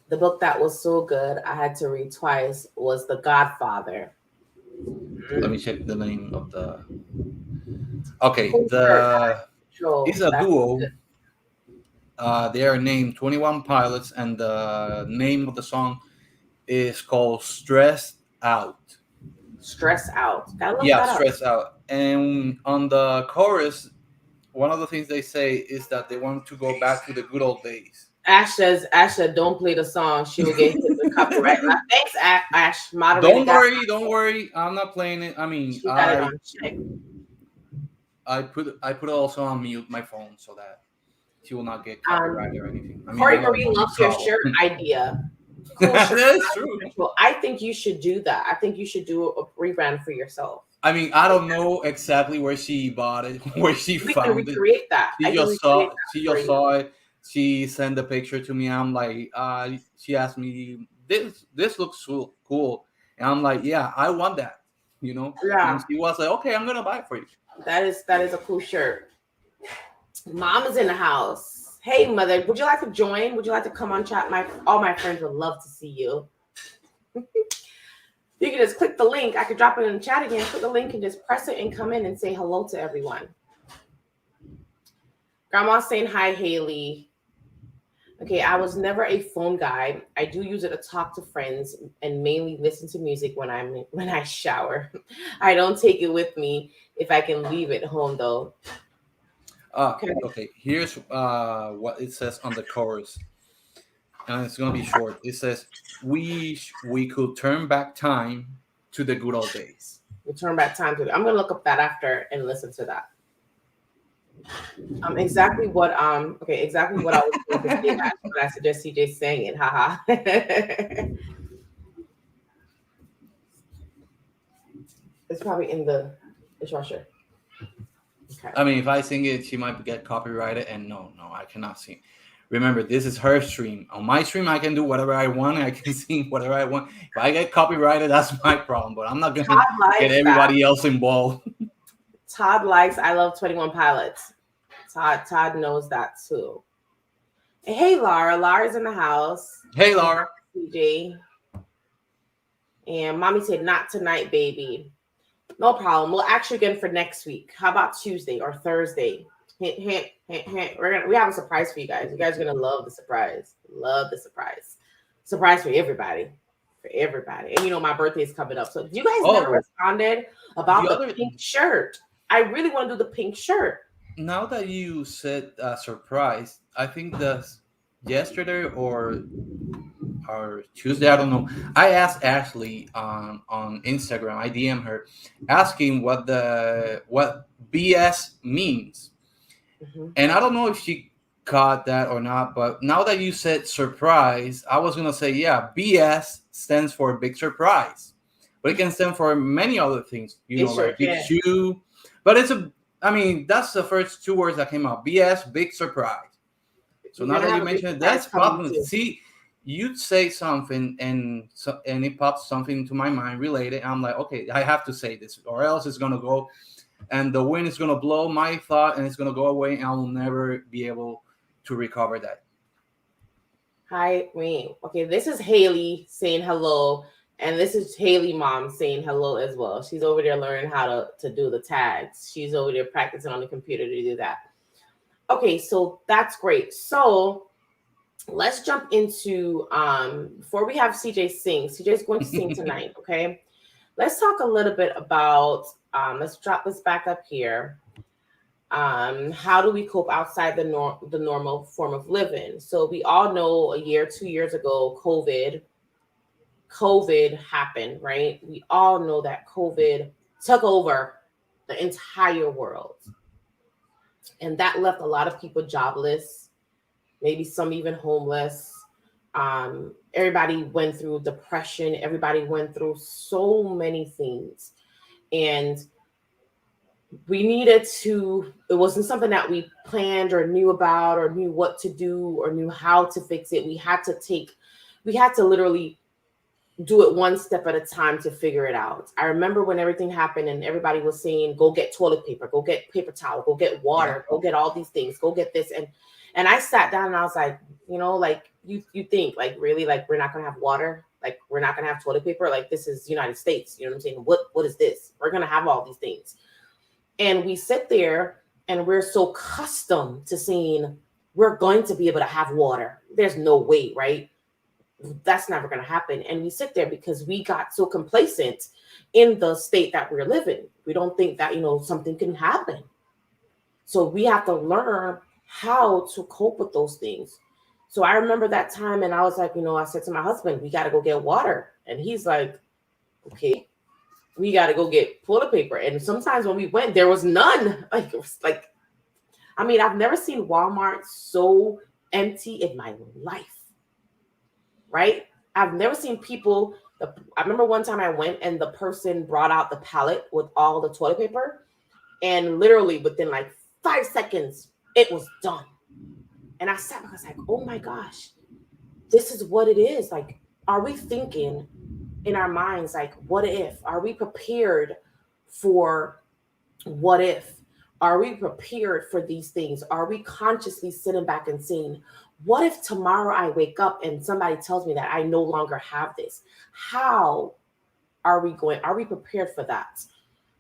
The book that was so good I had to read twice was The Godfather. Let me check the name of the. Okay, it's a That's duo. good. They are named 21 Pilots, and the name of the song is called "Stressed Out." Stress out. Gotta look Yeah, that up. "Stressed Out." And on the chorus, one of the things they say is that they want to go back to the good old days. Ash says, Asha, don't play the song. She will get hit with copyright. Thanks, Ash. Moderator. Don't worry. I'm not playing it. I mean, She got it on check. I put it also on mute my phone so that she will not get copyright or anything. I mean, Corey I don't Marie want loves your trouble. shirt idea. Cool shirt. That is true. I think you should do that. I think you should do a rebrand for yourself. I mean, I don't know exactly where she bought it, where she We can found it. recreate that. She just saw it. She sent the picture to me. I'm like, she asked me, this looks so cool, and I'm like, yeah, I want that, Yeah. And she was like, okay, I'm gonna buy it for you. That is a cool shirt. Mom is in the house. Hey, mother, would you like to join? Would you like to come on chat? All my friends would love to see you. You can just click the link. I could drop it in the chat again. Click the link and just press it and come in and say hello to everyone. Grandma's saying hi, Haley. Okay, I was never a phone guy. I do use it to talk to friends and mainly listen to music when I shower. I don't take it with me if I can leave it home though. Okay. Here's what it says on the chorus, and it's gonna be short. It says, "We could turn back time to the good old days." We turn back time to it. I'm gonna look up that after and listen to that. Exactly what I was going to say. But I suggest CJ saying it. Haha. It's probably in the dishwasher. Okay. I mean, if I sing it, she might get copyrighted, and no, I cannot sing. Remember, this is her stream. On my stream, I can do whatever I want. I can sing whatever I want. If I get copyrighted, that's my problem. But I'm not gonna get everybody else involved. Todd likes I Love 21 Pilots. Todd knows that too. And hey, Laura. Laura's in the house. Hey, Laura. CJ. And mommy said, not tonight, baby. No problem. We'll ask you again for next week. How about Tuesday or Thursday? Hint, hint, hint, hint. We have a surprise for you guys. You guys are gonna love the surprise. Love the surprise. Surprise for everybody. For everybody. And my birthday is coming up. So you guys never responded about the pink shirt. I really want to do the pink shirt. Now that you said surprise, I think that's yesterday or Tuesday, I don't know. I asked Ashley on Instagram. I DM her asking what BS means, and I don't know if she caught that or not. But now that you said surprise, I was gonna say BS stands for big surprise, but it can stand for many other things. Like big shoe, but I mean, that's the first two words that came out. BS, big surprise. So You're now gonna that have you a big mentioned it, surprise that's coming popping. too. See, you'd say something and it pops something into my mind related. I'm like, okay, I have to say this, or else it's gonna go, and the wind is gonna blow my thought, and it's gonna go away, and I will never be able to recover that. Hi, me. Okay, this is Haley saying hello, and this is Haley mom saying hello as well. She's over there learning how to do the tags. She's over there practicing on the computer to do that. Okay, so that's great. So let's jump into before we have CJ sing. CJ's going to sing tonight, okay? Let's talk a little bit about let's drop this back up here. How do we cope outside the normal form of living? So we all know a year, 2 years ago, COVID happened, right? We all know that COVID took over the entire world. And that left a lot of people jobless, maybe some even homeless. Everybody went through depression, everybody went through so many things. And we needed to, it wasn't something that we planned or knew about or knew what to do or knew how to fix it. We had to literally do it one step at a time to figure it out. I remember when everything happened and everybody was saying, go get toilet paper, go get paper towel, go get Yeah. water, go get all these things, go get this. And I sat down and I was like, like you think like really like we're not gonna have water, like we're not gonna have toilet paper, like this is United States, you know what I'm saying? What is this? We're gonna have all these things. And we sit there and we're so accustomed to saying we're going to be able to have water. There's no way, right? That's never going to happen. And we sit there because we got so complacent in the state that we're living. We don't think that, something can happen. So we have to learn how to cope with those things. So I remember that time and I was like, I said to my husband, we got to go get water. And he's like, okay, we got to go get toilet paper. And sometimes when we went, there was none. Like, it was like, I mean, I've never seen Walmart so empty in my life. Right? I've never seen people. I remember one time I went and the person brought out the pallet with all the toilet paper, and literally within like 5 seconds, it was done. And I sat back, I was like, oh my gosh, this is what it is. Like, are we thinking in our minds, like, what if? Are we prepared for what if? Are we prepared for these things? Are we consciously sitting back and saying, what if tomorrow I wake up and somebody tells me that I no longer have this? How are we going? Are we prepared for that?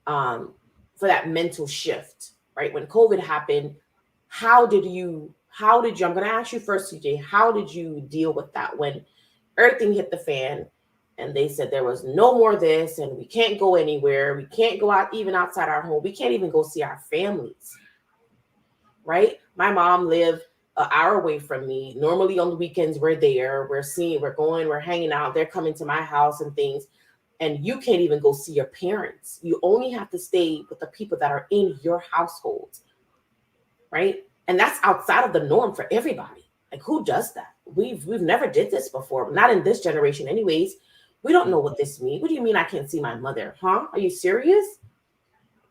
For that mental shift, right? When COVID happened, I'm going to ask you first, CJ, how did you deal with that when everything hit the fan and they said there was no more this and we can't go anywhere, we can't go out even outside our home, we can't even go see our families, right? My mom lived an hour away from me. Normally on the weekends we're there, we're hanging out, they're coming to my house and things, and you can't even go see your parents. You only have to stay with the people that are in your household, right? And that's outside of the norm for everybody. Like, who does that? We've never did this before, not in this generation anyways. We don't know what this means. What do you mean I can't see my mother? Huh? Are you serious?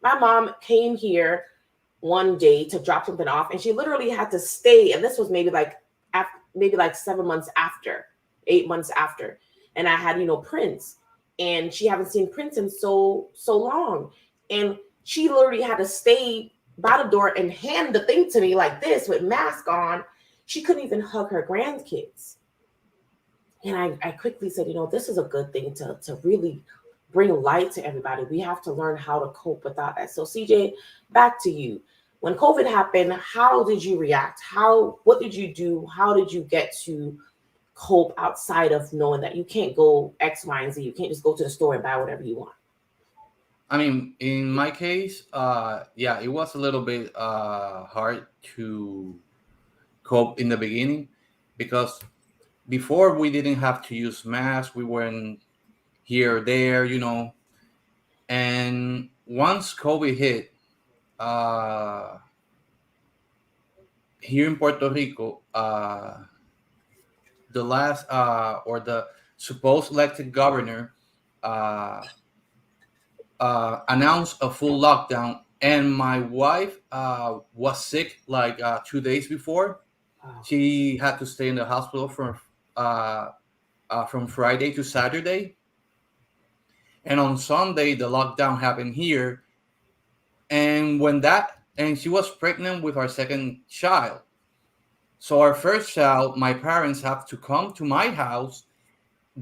My mom came here one day to drop something off, and she literally had to stay. And this was maybe like 7 months after, 8 months after. And I had, Prince, and she haven't seen Prince in so long. And she literally had to stay by the door and hand the thing to me like this with mask on. She couldn't even hug her grandkids. And I quickly said, this is a good thing to really bring light to everybody. We have to learn how to cope without that. So CJ, back to you. When COVID happened, how did you react? What did you do? How did you get to cope outside of knowing that you can't go X, Y, and Z? You can't just go to the store and buy whatever you want. I mean, in my case, yeah, it was a little bit hard to cope in the beginning because before we didn't have to use masks. We weren't here, there, And once COVID hit, here in Puerto Rico, the last or the supposed elected governor uh, announced a full lockdown and my wife was sick like 2 days before. Wow. She had to stay in the hospital uh, from Friday to Saturday, and on Sunday the lockdown happened here. And she was pregnant with our second child. So our first child, my parents have to come to my house,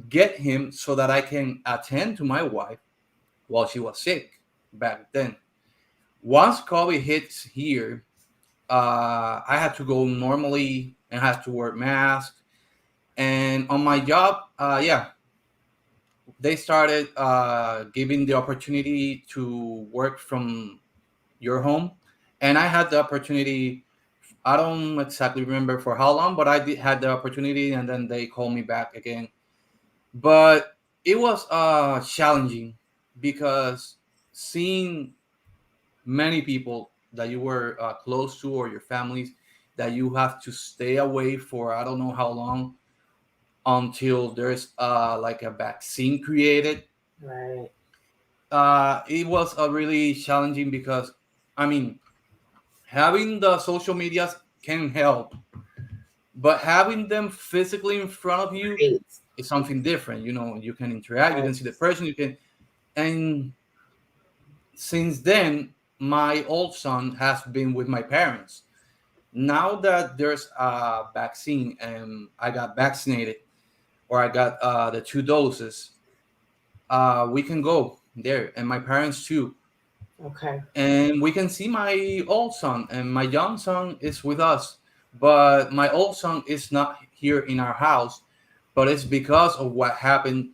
get him so that I can attend to my wife while she was sick back then. Once COVID hits here, I had to go normally and had to wear mask. And on my job, yeah, they started giving the opportunity to work from your home, and I had the opportunity. I don't exactly remember for how long, but had the opportunity, and then they called me back again. But it was challenging because seeing many people that you were close to or your families that you have to stay away for I don't know how long until there's like a vaccine created. Right. It was really challenging because, I mean, having the social medias can help, but having them physically in front of you Right. is something different. You know, you can interact, you can see the person, you can. And since then, my old son has been with my parents. Now that there's a vaccine and I got vaccinated or I got the 2 doses, we can go there, and my parents too, Okay. and we can see my old son, and my young son is with us, but my old son is not here in our house, but it's because of what happened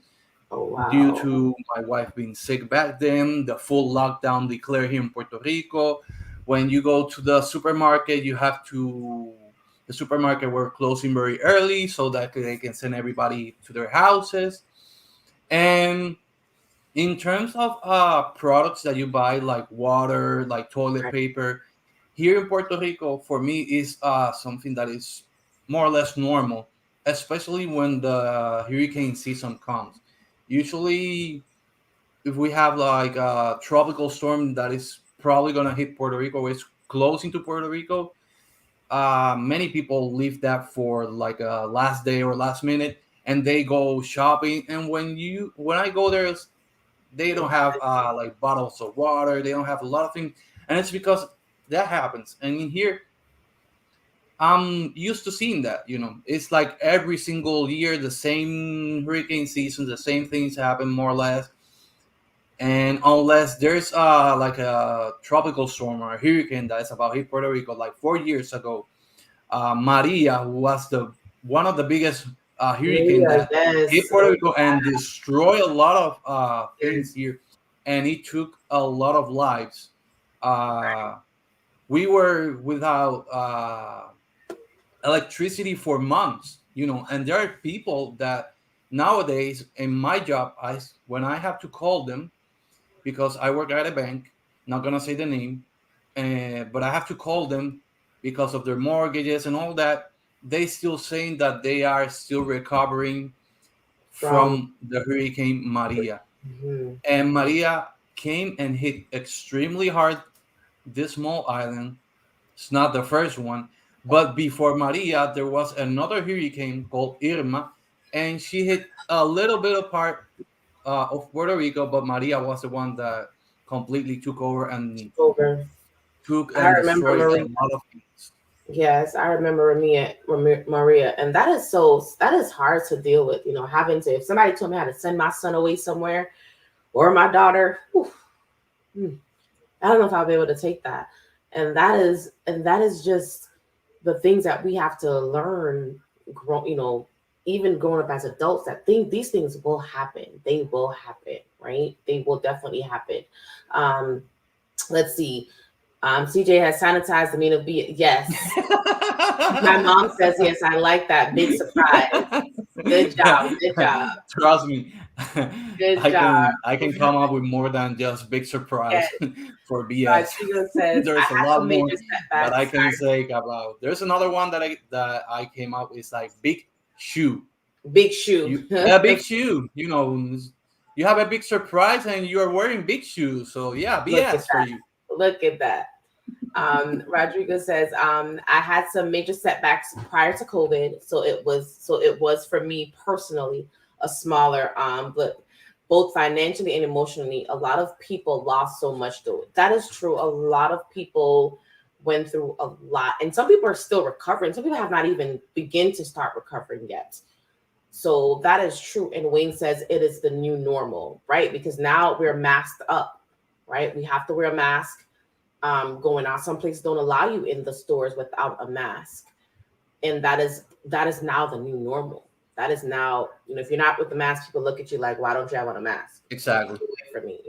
Oh due wow. to my wife being sick back then, the full lockdown declared here in Puerto Rico. When you go to the supermarket, the supermarket were closing very early so that they can send everybody to their houses. And in terms of products that you buy, like water, like toilet Right. paper, here in Puerto Rico, for me, is something that is more or less normal, especially when the hurricane season comes. Usually, if we have like a tropical storm that is probably going to hit Puerto Rico, or it's close into Puerto Rico, many people leave that for like a last day or last minute, and they go shopping. And when I go there, they don't have like bottles of water. They don't have a lot of things, and it's because that happens. And in here, I'm used to seeing that. You know, it's like every single year, the same hurricane season, the same things happen more or less. And unless there's like a tropical storm or a hurricane that's about hit Puerto Rico, like 4 years ago, Maria, who was the one of the biggest hurricane Maria, that hit yes. Puerto Oh, Rico and destroyed a lot of things yes. here, and it took a lot of lives. Uh, we were without electricity for months, you know, and there are people that nowadays in my job, when I have to call them because I work at a bank, not gonna say the name, but I have to call them because of their mortgages and all that. They still saying that they are still recovering From. from the Hurricane Maria, Mhm. and Maria came and hit extremely hard this small island. It's not the first one, but before Maria, there was another hurricane called Irma, and she hit a little bit of part of Puerto Rico, but Maria was the one that completely took over and Over. took I and remember destroyed a Maria. lot of things. Yes, I remember Maria, and that is hard to deal with. You know, having to if somebody told me how to send my son away somewhere or my daughter, whew, hmm, I don't know if I'll be able to take that. And that is just the things that we have to learn. Grow, even growing up as adults, that these things will happen. They will happen, right? They will definitely happen. Um, let's see. CJ has sanitized the mean of be yes. My mom says yes. I like that. Big surprise. Good job. Good job. Trust me, Good job. I can come up with more than just big Yes. surprise for BS. Chigo says I There's a have lot some more major that I setbacks. can say about. There's another one that I came up with, like big shoe. Big shoe. You a big shoe. You know, you have a big surprise and you are wearing big shoes. So yeah, Look at BS for that. you. Look at that. Rodrigo says, I had some major setbacks prior to COVID, so it was for me personally a smaller but both financially and emotionally. A lot of people lost so much though. That is true. A lot of people went through a lot, and some people are still recovering. Some people have not even begin to start recovering yet. So that is true. And Wayne says it is the new normal, right? Because now we're masked up, right? We have to wear a mask going out. Some places don't allow you in the stores without a mask, and that is now the new normal. That is now, if you're not with the mask, people look at you like, why don't you have on a mask? Exactly. Get away from me.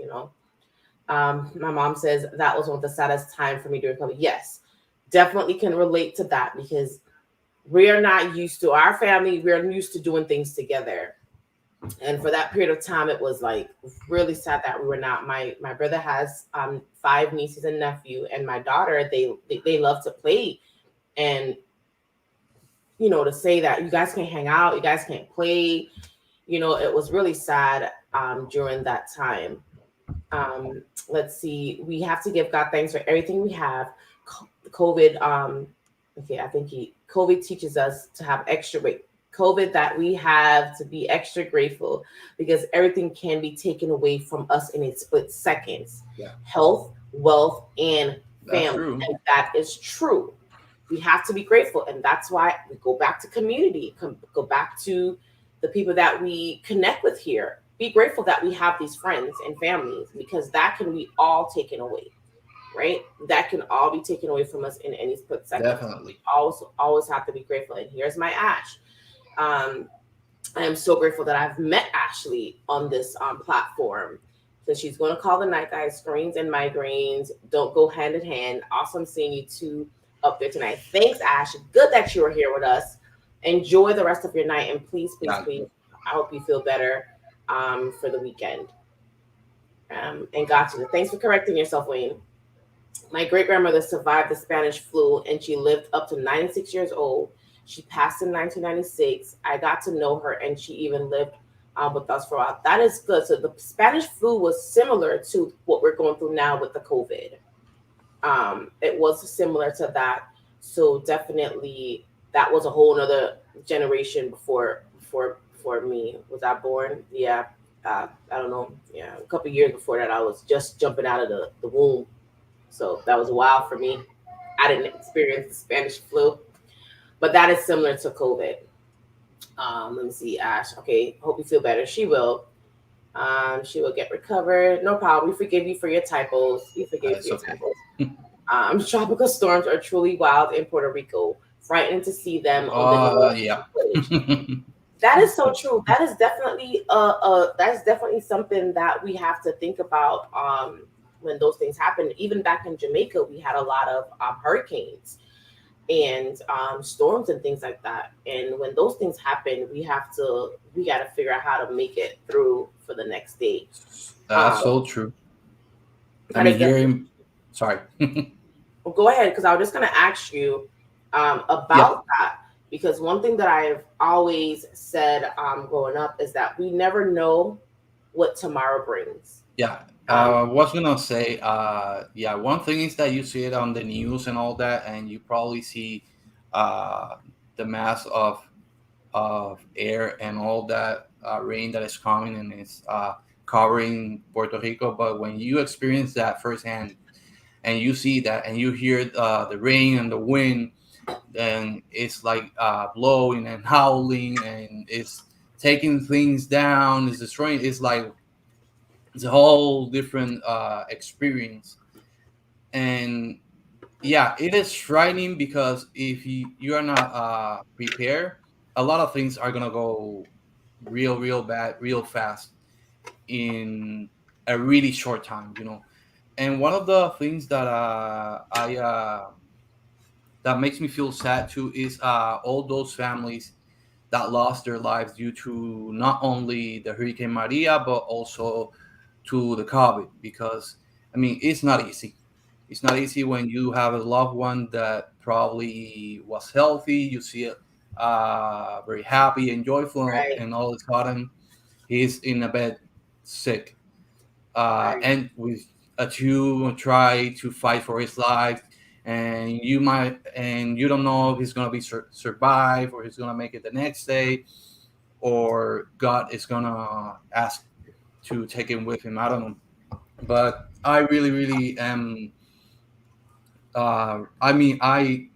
My mom says that was one of the saddest time for me during COVID. Yes, definitely can relate to that because we are not used to our family. We're used to doing things together. And for that period of time, it was like really sad that we were not. My brother has 5 nieces and nephew, and my daughter. They love to play, and to say that you guys can't hang out, you guys can't play. It was really sad during that time. Let's see. We have to give God thanks for everything we have. COVID. Okay, I think COVID teaches us to have extra weight. COVID that we have to be extra grateful because everything can be taken away from us in a split seconds. Yeah. Health, wealth, and That's family. true. And that is true. We have to be grateful. And that's why we go back to community, go back to the people that we connect with here. Be grateful that we have these friends and families because that can be all taken away, right? That can all be taken away from us in any split second. Definitely. Always have to be grateful. And here's my Ash. I am so grateful that I've met Ashley on this platform. So she's going to call the night, guys. Screens and migraines don't go hand in hand. Awesome seeing you two up there tonight. Thanks, Ash. Good that you are here with us. Enjoy the rest of your night, and please, I hope you feel better for the weekend. And gotcha. Thanks for correcting yourself, Wayne. My great grandmother survived the Spanish flu, and she lived up to 96 years old. She passed in 1996. I got to know her, and she even lived with us for a while. That is good. So the Spanish flu was similar to what we're going through now with the COVID. It was similar to that. So definitely, that was a whole nother generation before me. Was I born? Yeah. I don't know. Yeah, a couple years before that, I was just jumping out of the womb. So that was a while for me. I didn't experience the Spanish flu. But that is similar to COVID. Let me see, Ash. Okay, hope you feel better. She will. She will get recovered. No problem. We forgive you for your typos. We forgive you for your typos. Tropical storms are truly wild in Puerto Rico. Frightening to see them on the news. Yeah. That is so true. That is definitely something that we have to think about when those things happen. Even back in Jamaica, we had a lot of hurricanes and storms and things like that. And when those things happen, we got to figure out how to make it through for the next day. That's so true. I mean, sorry. Well, go ahead, because I was just going to ask you about that, because one thing that I've always said growing up is that we never know what tomorrow brings. Yeah. I was gonna say, one thing is that you see it on the news and all that, and you probably see the mass of air and all that rain that is coming and it's covering Puerto Rico. But when you experience that firsthand, and you see that, and you hear the rain and the wind, then it's like blowing and howling, and it's taking things down, it's destroying. It's a whole different experience. And yeah, it is frightening because if you are not prepared, a lot of things are gonna go real bad real fast in a really short time. And one of the things that that makes me feel sad too is all those families that lost their lives due to not only the Hurricane Maria but also to the COVID, because I mean it's not easy. It's not easy when you have a loved one that probably was healthy. You see it very happy and joyful, Right. and all of a sudden he's in a bed sick, Right. and with to try to fight for his life, and you don't know if he's gonna be survive, or he's gonna make it the next day, or God is gonna ask to take him with him. I don't know, but I really, really am. I mean, I'm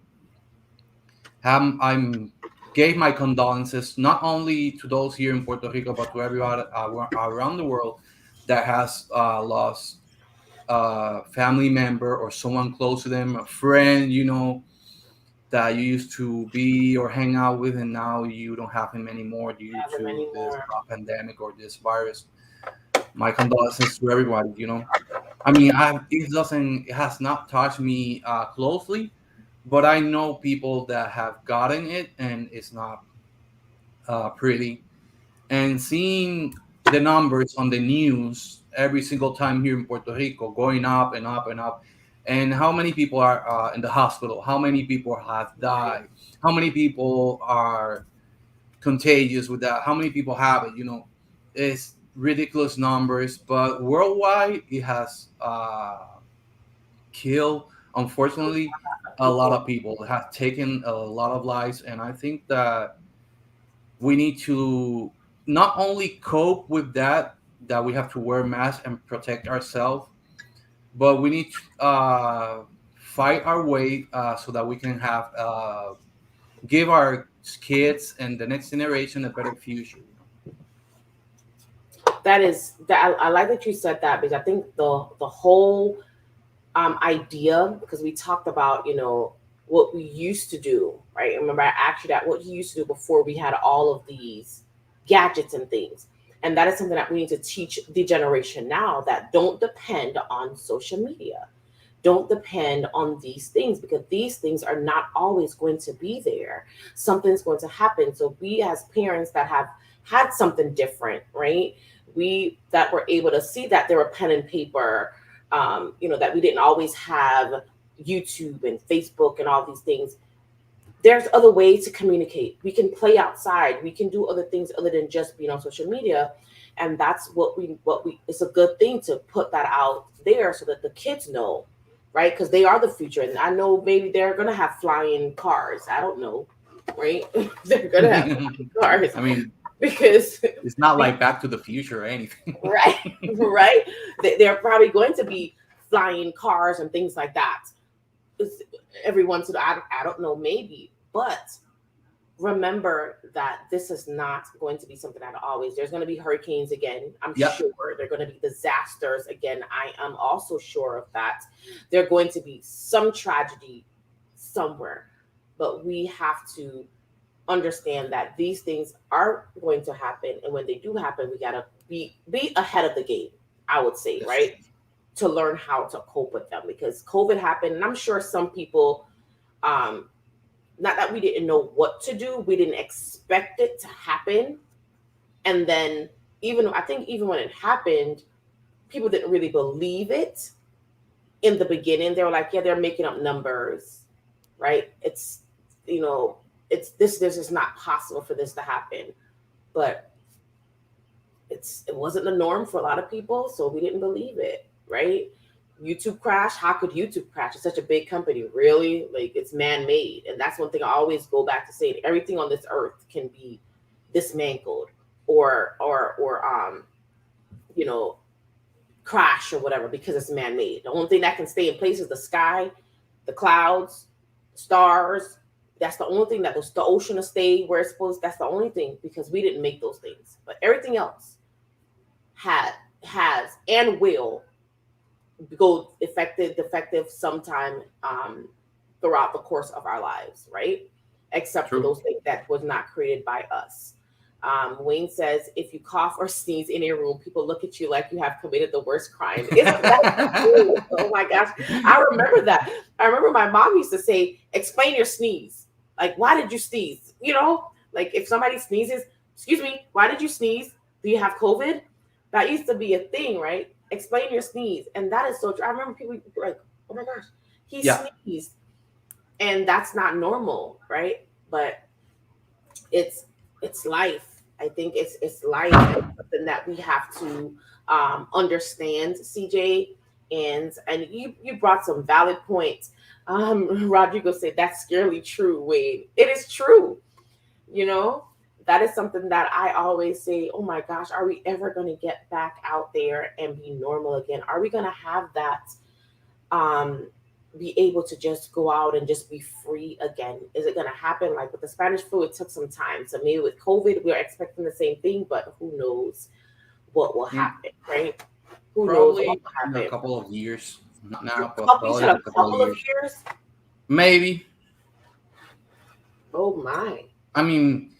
gave my condolences not only to those here in Puerto Rico, but to everybody around the world that has lost a family member or someone close to them, a friend, that you used to be or hang out with, and now you don't have him anymore due Have them to this anymore. pandemic or this virus. My condolences to everybody. I mean, it has not touched me closely, but I know people that have gotten it, and it's not pretty. And seeing the numbers on the news every single time here in Puerto Rico going up and up and up, and how many people are in the hospital, how many people have Right. died, how many people are contagious with that, how many people have it, it's ridiculous numbers. But worldwide, it has killed, unfortunately, a lot People. of people. It has taken a lot of lives, and I think that we need to not only cope with that we have to wear masks and protect ourselves, but we need to fight our way so that we can have give our kids and the next generation a better future. That is that I like that you said that, because I think the whole idea, because we talked about, what we used to do, right? Remember, I asked you that, what you used to do before we had all of these gadgets and things. And that is something that we need to teach the generation now, that don't depend on social media. Don't depend on these things, because these things are not always going to be there. Something's going to happen. So we, as parents that have had something different, right? We that were able to see that there were pen and paper, that we didn't always have YouTube and Facebook and all these things. There's other ways to communicate. We can play outside. We can do other things other than just being on social media. And that's what we it's a good thing to put that out there so that the kids know, right? Because they are the future. And I know maybe they're gonna have flying cars. I don't know, right? They're gonna have flying cars I mean, because it's not like Back to the Future or anything. right, right. They're probably going to be flying cars and things like that. Every once in a while, I don't know, maybe, but remember that this is not going to be something that always. There's going to be hurricanes again. I'm Yep. sure there are going to be disasters again. I am also sure of that. There going to be some tragedy somewhere, but we have to understand that these things are going to happen, and when they do happen, we gotta be ahead of the game. I would say, Yes. right, to learn how to cope with them, because COVID happened, and I'm sure some people, um, not that we didn't know what to do, we didn't expect it to happen, and then even I think even when it happened, people didn't really believe it in the beginning. They were like, yeah, they're making up numbers, right? It's you know, it's this is not possible for this to happen. But it wasn't the norm for a lot of people, so we didn't believe it, right? YouTube crash. How could YouTube crash? It's such a big company, really. Like, it's man-made, and that's one thing I always go back to saying. Everything on this earth can be dismantled or you know crash or whatever, because it's man-made. The only thing that can stay in place is the sky, the clouds, stars. That's the only thing that the ocean will stay where it's supposed. That's the only thing, because we didn't make those things. But everything else had has and will go effective defective sometime throughout the course of our lives, right? Except for True. those things that was not created by us. Wayne says, if you cough or sneeze in a room, people look at you like you have committed the worst crime. Isn't that true? Oh my gosh. I remember that. I remember my mom used to say, explain your sneeze. Like, why did you sneeze? Like if somebody sneezes, excuse me, why did you sneeze? Do you have COVID? That used to be a thing, right? Explain your sneeze. And that is so true. I remember people like, oh my gosh, he Yeah. sneezed. And that's not normal, right? But it's it's life. I think it's life, and something that we have to understand, CJ. And you brought some valid points. Rodrigo said that's scarily true, Wade. It is true. You know, that is something that I always say, oh my gosh, are we ever going to get back out there and be normal again? Are we going to have that, um, be able to just go out and just be free again? Is it going to happen? Like with the Spanish flu, it took some time. So maybe with COVID, we're expecting the same thing, but who knows what will Mm, happen, right? Who knows what Probably will in a happen? couple of years. Not now, but You probably said in a a couple of couple of years. years? Maybe. Oh my. I mean,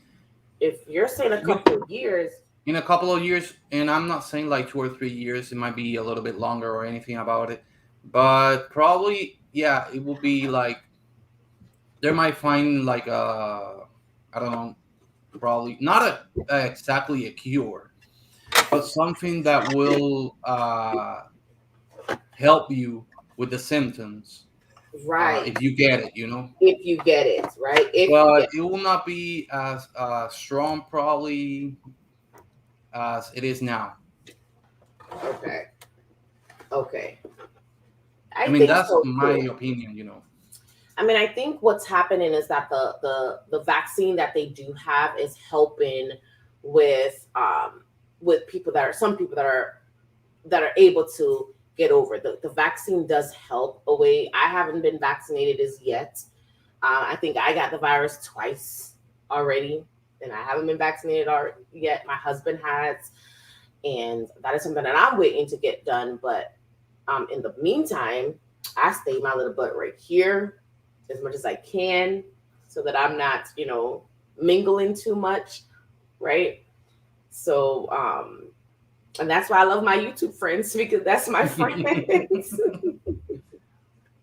If you're saying a you, couple of years, in a couple of years, and I'm not saying like 2 or 3 years. It might be a little bit longer or anything about it, but probably, yeah, it will be like they might find like I don't know, probably not exactly a cure, but something that will help you with the symptoms right. if you get it, you know. If you get it, right? If you But get it will not be as strong probably as it is now. it. Okay. Okay. I I mean, think that's so my too. opinion, you know. I mean, I think what's happening is that the vaccine that they do have is helping with people that are some people that are able to get over. The vaccine does help away. I haven't been vaccinated as yet. I think I got the virus twice already, and I haven't been vaccinated yet. My husband has, and that is something that I'm waiting to get done. But in the meantime, I stay my little butt right here as much as I can, so that I'm not, mingling too much, right? So, and that's why I love my YouTube friends because that's my friends.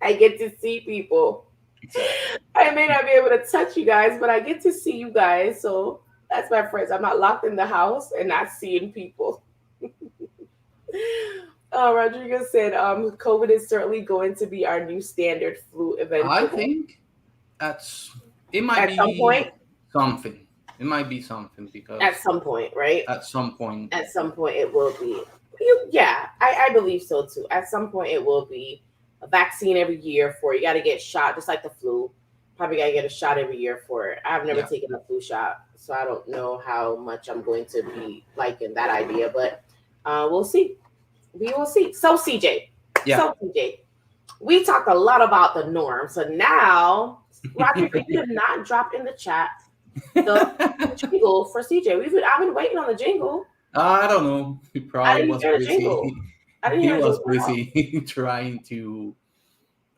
I get to see people. Exactly. I may not be able to touch you guys, but I get to see you guys. So that's my friends. I'm not locked in the house and not seeing people. Rodrigo said, COVID is certainly going to be our new standard flu I eventually. think that's it might At some point, be something. It might be something at because some point, right? at some point, At some point, it will be. Yeah, I believe so too. At some point, it will be a vaccine every year for it. You got to get shot, just like the flu. Probably got to get a shot every year for it. I've never yeah, taken a flu shot, so I don't know how much I'm going to be liking that idea, but we'll see. We will see. yeah. So CJ, we talked a lot about the norm. So now, Roger, you did not drop in the chat the jingle for CJ. I've been waiting on the jingle. I don't know. He I probably didn't was hear the jingle. busy. I didn't He hear the was jingle at all. busy trying to.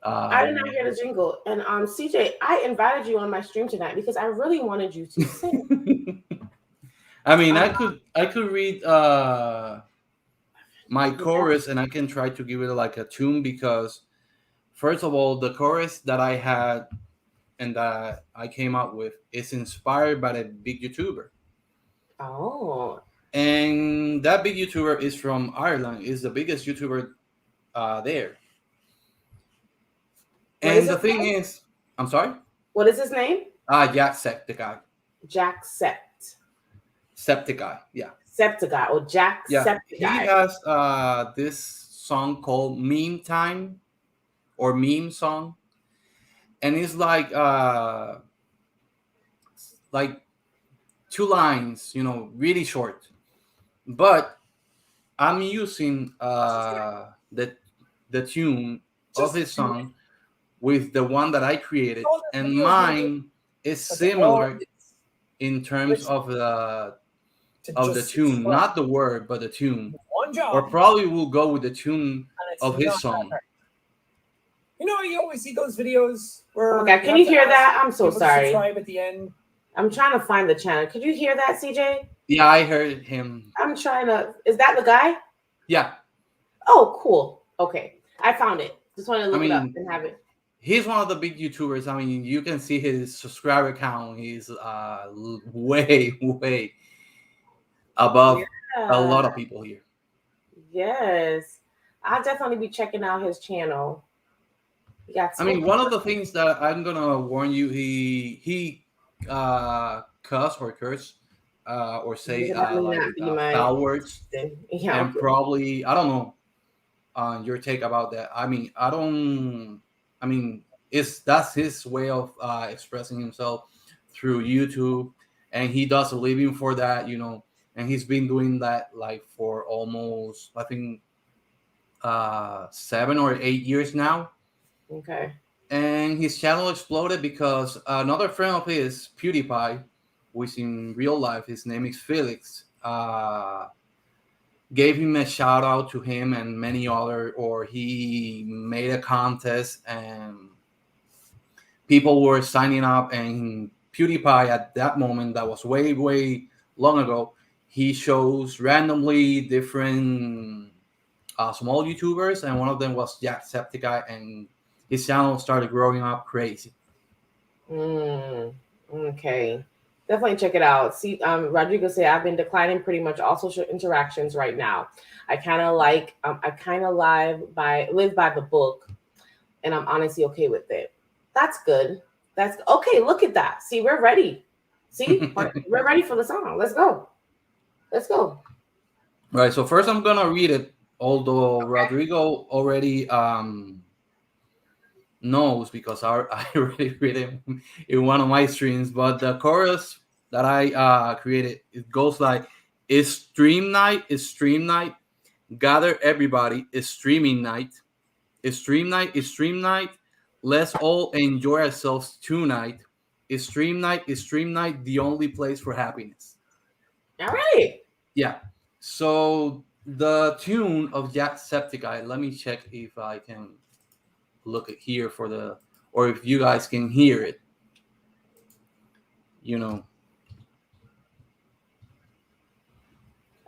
I did not Um, hear the jingle. And CJ, I invited you on my stream tonight because I really wanted you to sing. I mean, Um, I could read my chorus and I can try to give it like a tune because first of all, the chorus that I had and that I came up with is inspired by a big YouTuber. oh, And that big YouTuber is from Ireland. Is the biggest YouTuber there. what is And his the thing name? is, I'm sorry. What is his name? Jacksepticeye. Jack Sept. Septiceye. Yeah, Septiceye or Jack yeah. He Septiceye. has this song called "Meme Time" or "Meme Song," and it's like two lines, you know, really short. But I'm using the tune of his song with the one that I created, and mine is similar in terms of the tune, not the word, but the tune. Or probably will go with the tune of his song. You always see those videos where Okay, can you hear that? I'm so people to sorry. subscribe at the end. I'm trying to find the channel. Could you hear that, CJ? Yeah, I heard him. I'm trying to. Is that the guy? Yeah, Oh, cool. Okay, I found it. Just wanted to I look it up mean, and have it. he's one of the big YouTubers. I mean, you can see his subscriber count. He's way, way above a Yeah. lot of people here. Yes. I'll definitely be checking out his channel. He got I so mean, one of the things that I'm gonna warn you, he cuss or curse or say that may like not be my foul words, thing. Yeah, and okay. probably I don't know. your take about that. I mean, I don't. I mean, that's his way of expressing himself through YouTube, and he does a living for that, and he's been doing that like for almost, I think, 7 or 8 years now. Okay. And his channel exploded because another friend of his, PewDiePie, which in real life his name is Felix, gave him a shout out to him and many other, or he made a contest and people were signing up. And PewDiePie at that moment, that was way, way long ago, he shows randomly different small YouTubers, and one of them was Jacksepticeye, and his channel started growing up crazy. Okay. Definitely check it out. See, Rodrigo said, I've been declining pretty much all social interactions right now. I kind of live by the book, and I'm honestly okay with it. That's good. That's okay. Look at that. See, we're ready. See, we're ready for the song. Let's go. All right. So first, I'm gonna read it. Although Rodrigo already knows, because I already read it in one of my streams. But the chorus that I created, it goes like, "It's stream night. It's stream night. Gather everybody. It's streaming night. It's stream night. It's stream night. Let's all enjoy ourselves tonight. It's stream night. It's stream night. The only place for happiness." All right. Yeah. So the tune of Jacksepticeye, let me check if I can look at here or if you guys can hear it.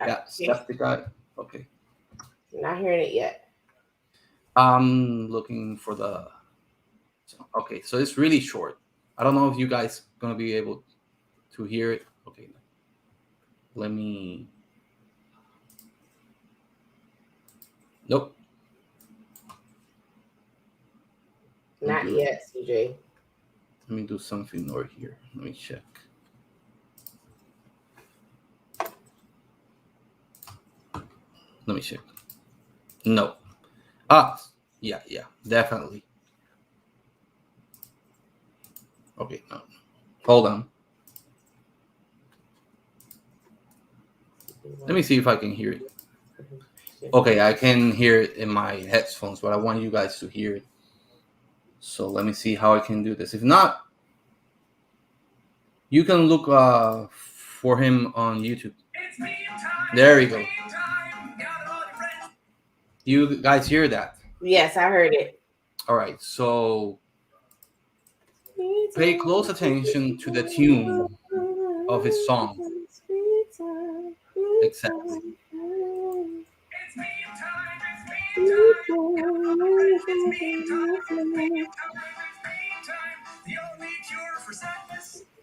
Jacksepticeye. Okay. Not hearing it yet. I'm looking for the. Okay, so it's really short. I don't know if you guys gonna be able to hear it. Okay. Let me. Nope. Not yet, CJ. Let me do something over here. Let me check. Let me check. No. Yeah, definitely. Okay, no. Hold on. Let me see if I can hear it. Okay, I can hear it in my headphones, but I want you guys to hear it. So let me see how I can do this. If not, you can look for him on YouTube. There we go. You guys hear that? Yes, I heard it. All right, so pay close attention to the tune of his song. Exactly.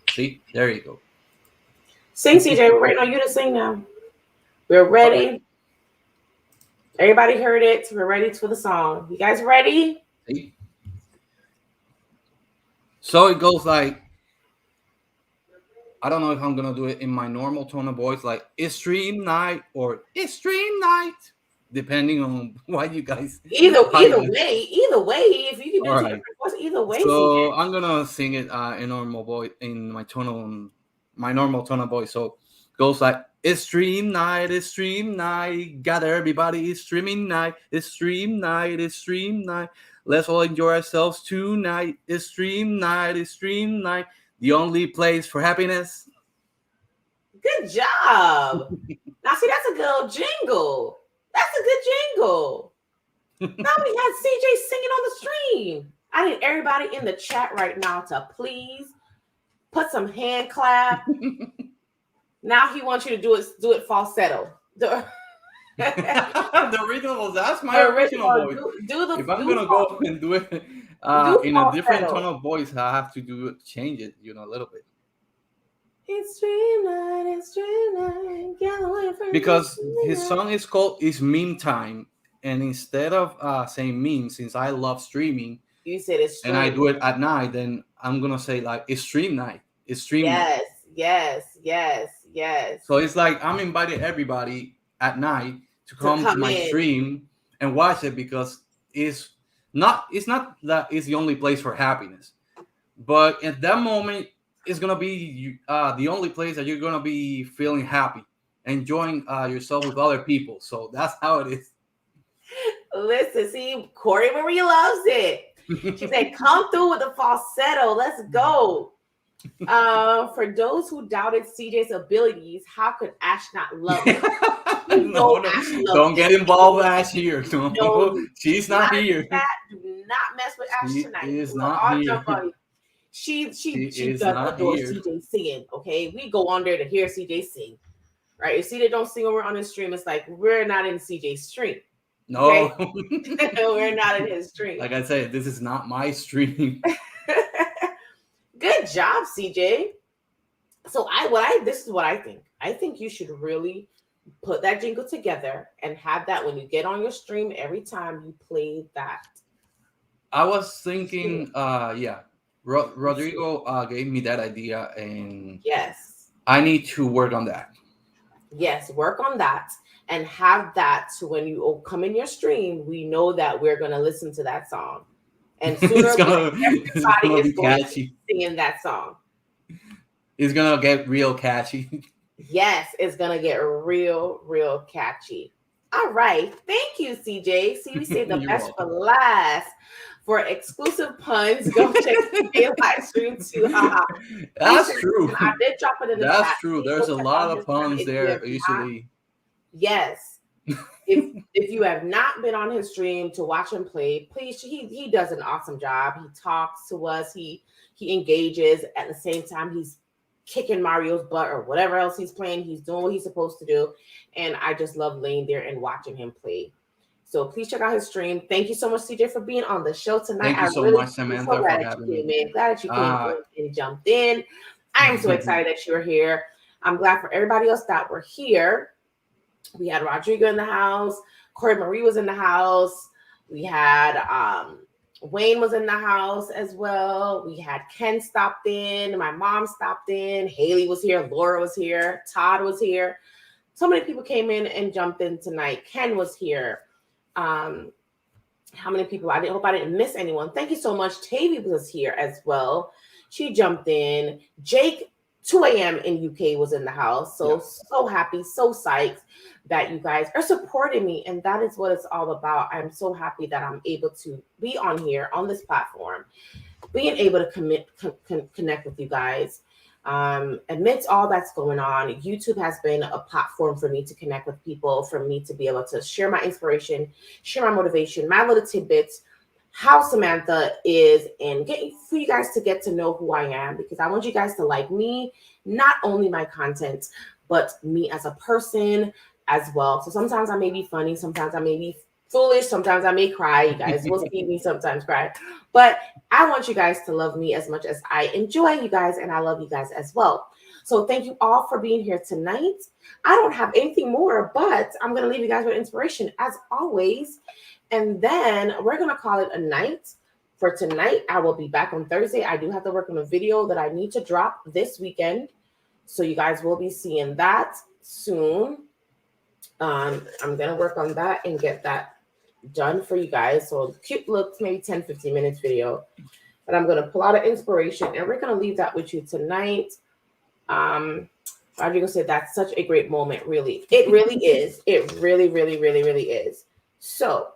See, there you go. Sing, CJ. We're waiting on you to sing now. We're ready. Okay. Everybody heard it. We're ready for the song. You guys ready? See? So it goes like, I don't know if I'm gonna do it in my normal tone of voice, like "It's stream night" or "It's stream night," depending on what you guys. Either way, if you can do it, either way. So I'm gonna sing it in normal voice, in my normal tone of voice. So it goes like, "It's stream night, it's stream night. Gather everybody, it's streaming night. It's stream night, it's stream night. Let's all enjoy ourselves tonight. It's stream night, it's stream night. The only place for happiness." Good job. Now, see, that's a good jingle. That's a good jingle. Now we had CJ singing on the stream. I need everybody in the chat right now to please put some hand clap. Now he wants you to do it falsetto. The original, that's my original voice. If I'm gonna go and do it in a different tone of voice, I have to change it, a little bit. It's stream night, get away from because his song is called "It's Meme Time," and instead of saying meme, since I love streaming, you said it's stream. And I do it at night, then I'm gonna say like it's stream night. It's stream night. Yes. So it's like I'm inviting everybody at night to come to my stream and watch it because it's not that it's the only place for happiness, but at that moment it's gonna be the only place that you're gonna be feeling happy, enjoying yourself with other people. So that's how it is. Listen, see, Corey Marie loves it. She said, "Come through with the falsetto. Let's go." For those who doubted CJ's abilities, how could Ash not love him? No, Ash don't get involved, Ash here. No, She's not here. Do not mess with Ash She tonight. is We'll not all here. jump on you. She is does not adore here. CJ singing. Okay, we go on there to hear CJ sing. Right? If CJ don't sing when we're on his stream, it's like we're not in CJ's stream. No, okay? We're not in his stream. Like I said, this is not my stream. Good job, CJ. So this is what I think. I think you should really put that jingle together and have that when you get on your stream every time you play that. I was thinking, Rodrigo gave me that idea, and Yes. I need to work on that. Yes, work on that and have that so when you come in your stream, we know that we're going to listen to that song. And sooner everybody is going to be singing that song. It's going to get real catchy. Yes, it's going to get real catchy. All right. Thank you, CJ. See, we saved the best for last. For exclusive puns, go check the live stream too. That's true. I did drop it in the chat. That's true. There's a lot of puns there usually. Yes. if you have not been on his stream to watch him play, please, he does an awesome job. He talks to us. He engages. At the same time, he's kicking Mario's butt or whatever else he's playing. He's doing what he's supposed to do. And I just love laying there and watching him play. So please check out his stream. Thank you so much, CJ, for being on the show tonight. Thank you so much, Samantha, for having me. Glad that you came in and jumped in. I am so excited that you're here. I'm glad for everybody else that were here. We had Rodrigo in the house. Corey Marie was in the house. We had Wayne was in the house as well. We had Ken stopped in. My mom stopped in. Haley was here. Laura was here. Todd was here. So many people came in and jumped in tonight. Ken was here. How many people? I hope I didn't miss anyone. Thank you so much. Tavy was here as well. She jumped in. Jake, 2 a.m. in UK, was in the house. So happy, so psyched that you guys are supporting me. And that is what it's all about. I'm so happy that I'm able to be on here on this platform, being able to connect with you guys. Amidst all that's going on, YouTube has been a platform for me to connect with people, for me to be able to share my inspiration, share my motivation, my little tidbits, how Samantha is, and for you guys to get to know who I am, because I want you guys to like me, not only my content, but me as a person as well. So sometimes I may be funny, sometimes I may be foolish, sometimes I may cry. You guys will see me sometimes cry, but I want you guys to love me as much as I enjoy you guys, and I love you guys as well. So thank you all for being here tonight. I don't have anything more, but I'm going to leave you guys with inspiration as always, and then we're going to call it a night for tonight. I will be back on Thursday. I do have to work on a video that I need to drop this weekend, so you guys will be seeing that soon. I'm going to work on that and get that done for you guys. So cute looks, maybe 10-15 minutes video, but I'm going to pull out an inspiration and we're going to leave that with you tonight. Rodrigo said that's such a great moment. Really, it really is. It really is. So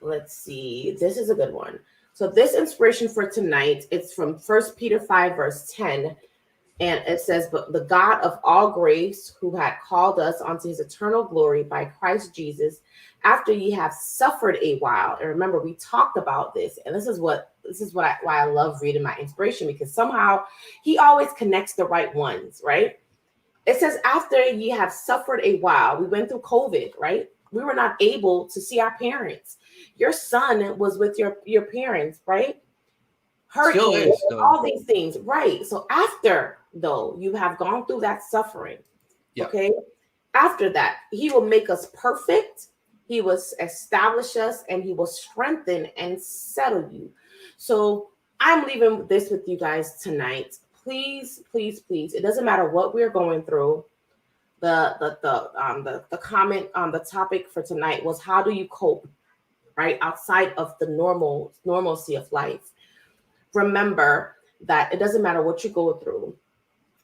let's see, this is a good one. So this inspiration for tonight, it's from 1 Peter 5 verse 10. And it says, but the God of all grace, who had called us unto his eternal glory by Christ Jesus, after ye have suffered a while. And remember, we talked about this. And this is why I love reading my inspiration, because somehow he always connects the right ones, right? It says, after ye have suffered a while. We went through COVID, right? We were not able to see our parents. Your son was with your parents, right? Hurricanes, all these things, right? So after, though, you have gone through that suffering, okay? After that, he will make us perfect. He will establish us, and he will strengthen and settle you. So I'm leaving this with you guys tonight. Please, please, please. It doesn't matter what we're going through. the comment on the topic for tonight was, how do you cope, right, outside of the normalcy of life? Remember that it doesn't matter what you go through.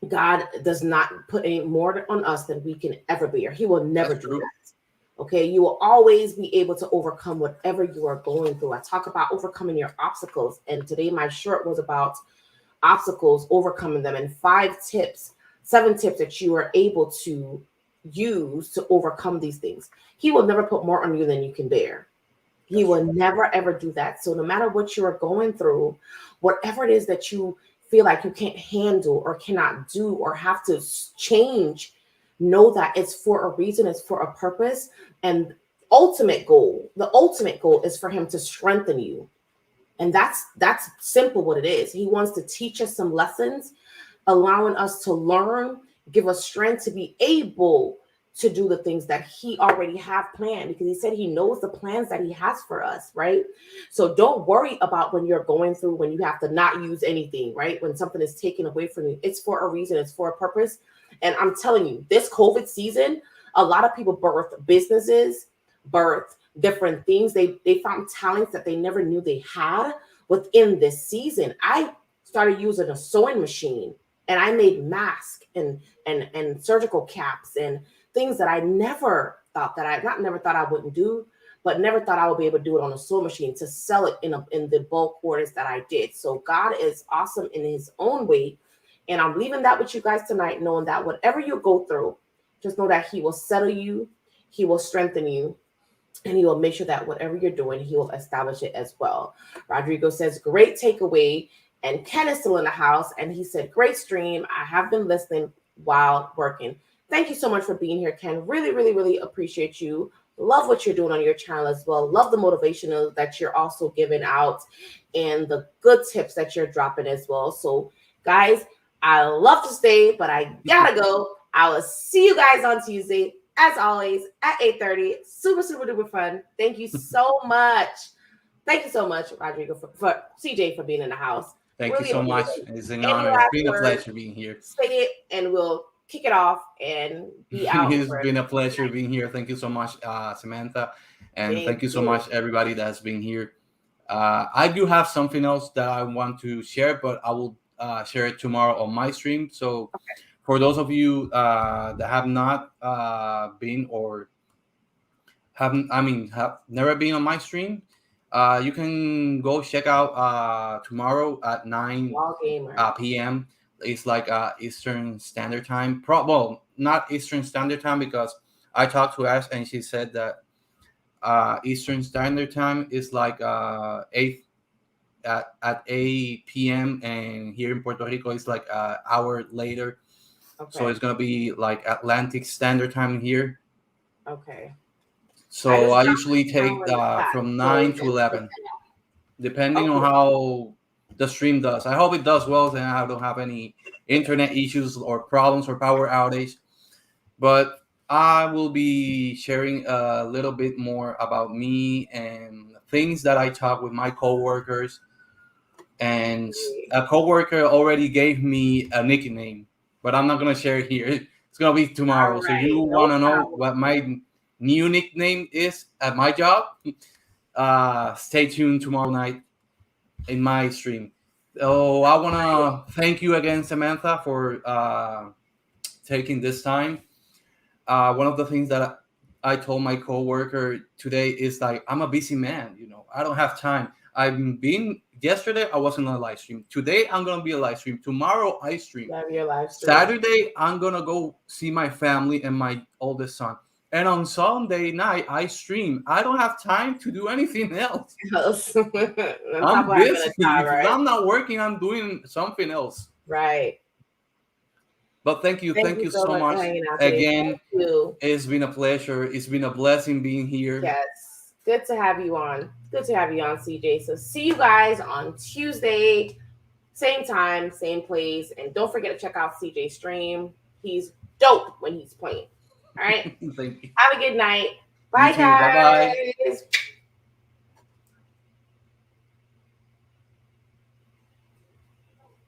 God does not put any more on us than we can ever bear. He will never That's do true. that. Okay, you will always be able to overcome whatever you are going through. I talk about overcoming your obstacles, and today my short was about obstacles, overcoming them, and 7 tips that you are able to use to overcome these things. He will never put more on you than you can bear. He That's will true. never ever do that. So no matter what you are going through, whatever it is that you feel like you can't handle or cannot do or have to change, know that it's for a reason, it's for a purpose. And the ultimate goal is for him to strengthen you. And that's simple what it is. He wants to teach us some lessons, allowing us to learn, give us strength to be able to do the things that he already have planned, because he said he knows the plans that he has for us, right? So don't worry about when you're going through, when you have to not use anything, right? When something is taken away from you, it's for a reason, it's for a purpose. And I'm telling you, this COVID season, a lot of people birth businesses, birth different things. They found talents that they never knew they had within this season. I started using a sewing machine, and I made masks and surgical caps and things that I never thought that I not never thought I wouldn't do, but never thought I would be able to do it on a sewing machine, to sell it in the bulk orders that I did. So God is awesome in his own way. And I'm leaving that with you guys tonight, knowing that whatever you go through, just know that he will settle you, he will strengthen you, and he will make sure that whatever you're doing, he will establish it as well. Rodrigo says, great takeaway. And Ken is still in the house, and he said, great stream. I have been listening while working. Thank you so much for being here, Ken. Really, really, really appreciate you. Love what you're doing on your channel as well. Love the motivational that you're also giving out and the good tips that you're dropping as well. So, guys, I love to stay, but I gotta go. I will see you guys on Tuesday, as always, at 8:30. Super, super duper fun. Thank you so much. Thank you so much, Rodrigo, for CJ, for being in the house. Thank Really you so much. appreciate it. It's an Any honor. It's last been a words? pleasure being here. Say it, and we'll kick it off and be out. It's been a pleasure being here. Thank you so much, Samantha. And thank you so much, everybody that's been here. I do have something else that I want to share, but I will share it tomorrow on my stream. So for those of you that have not been or have never been on my stream, you can go check out tomorrow at 9 p.m. It's like Eastern Standard Time. Well, not Eastern Standard Time, because I talked to Ash and she said that Eastern Standard Time is like 8 at 8 p.m. and here in Puerto Rico it's like an hour later. Okay. So it's gonna be like Atlantic Standard Time here. Okay. So I usually take from 9 to 11, depending on how the stream does. I hope it does well, and I don't have any internet issues or problems or power outage. But I will be sharing a little bit more about me and things that I talk with my coworkers. And a coworker already gave me a nickname, but I'm not gonna share it here. It's gonna be tomorrow. Right, so you want to know what my new nickname is at my job? Stay tuned tomorrow night in my stream. So I want to thank you again, Samantha, for taking this time. One of the things that I told my coworker today is like, I'm a busy man. I don't have time. Yesterday I wasn't on a live stream. Today I'm gonna be a live stream. Tomorrow I stream. Saturday I'm gonna go see my family and my oldest son. And on Sunday night I stream. I don't have time to do anything else. I'm busy. Right? If I'm not working, I'm doing something else. Right. But thank you so much again. It's been a pleasure. It's been a blessing being here. Yes. Good to have you on. Good to have you on, CJ. So see you guys on Tuesday, same time, same place. And don't forget to check out CJ's stream. He's dope when he's playing. All right. Thank you. Have a good night. Bye, guys. Bye-bye.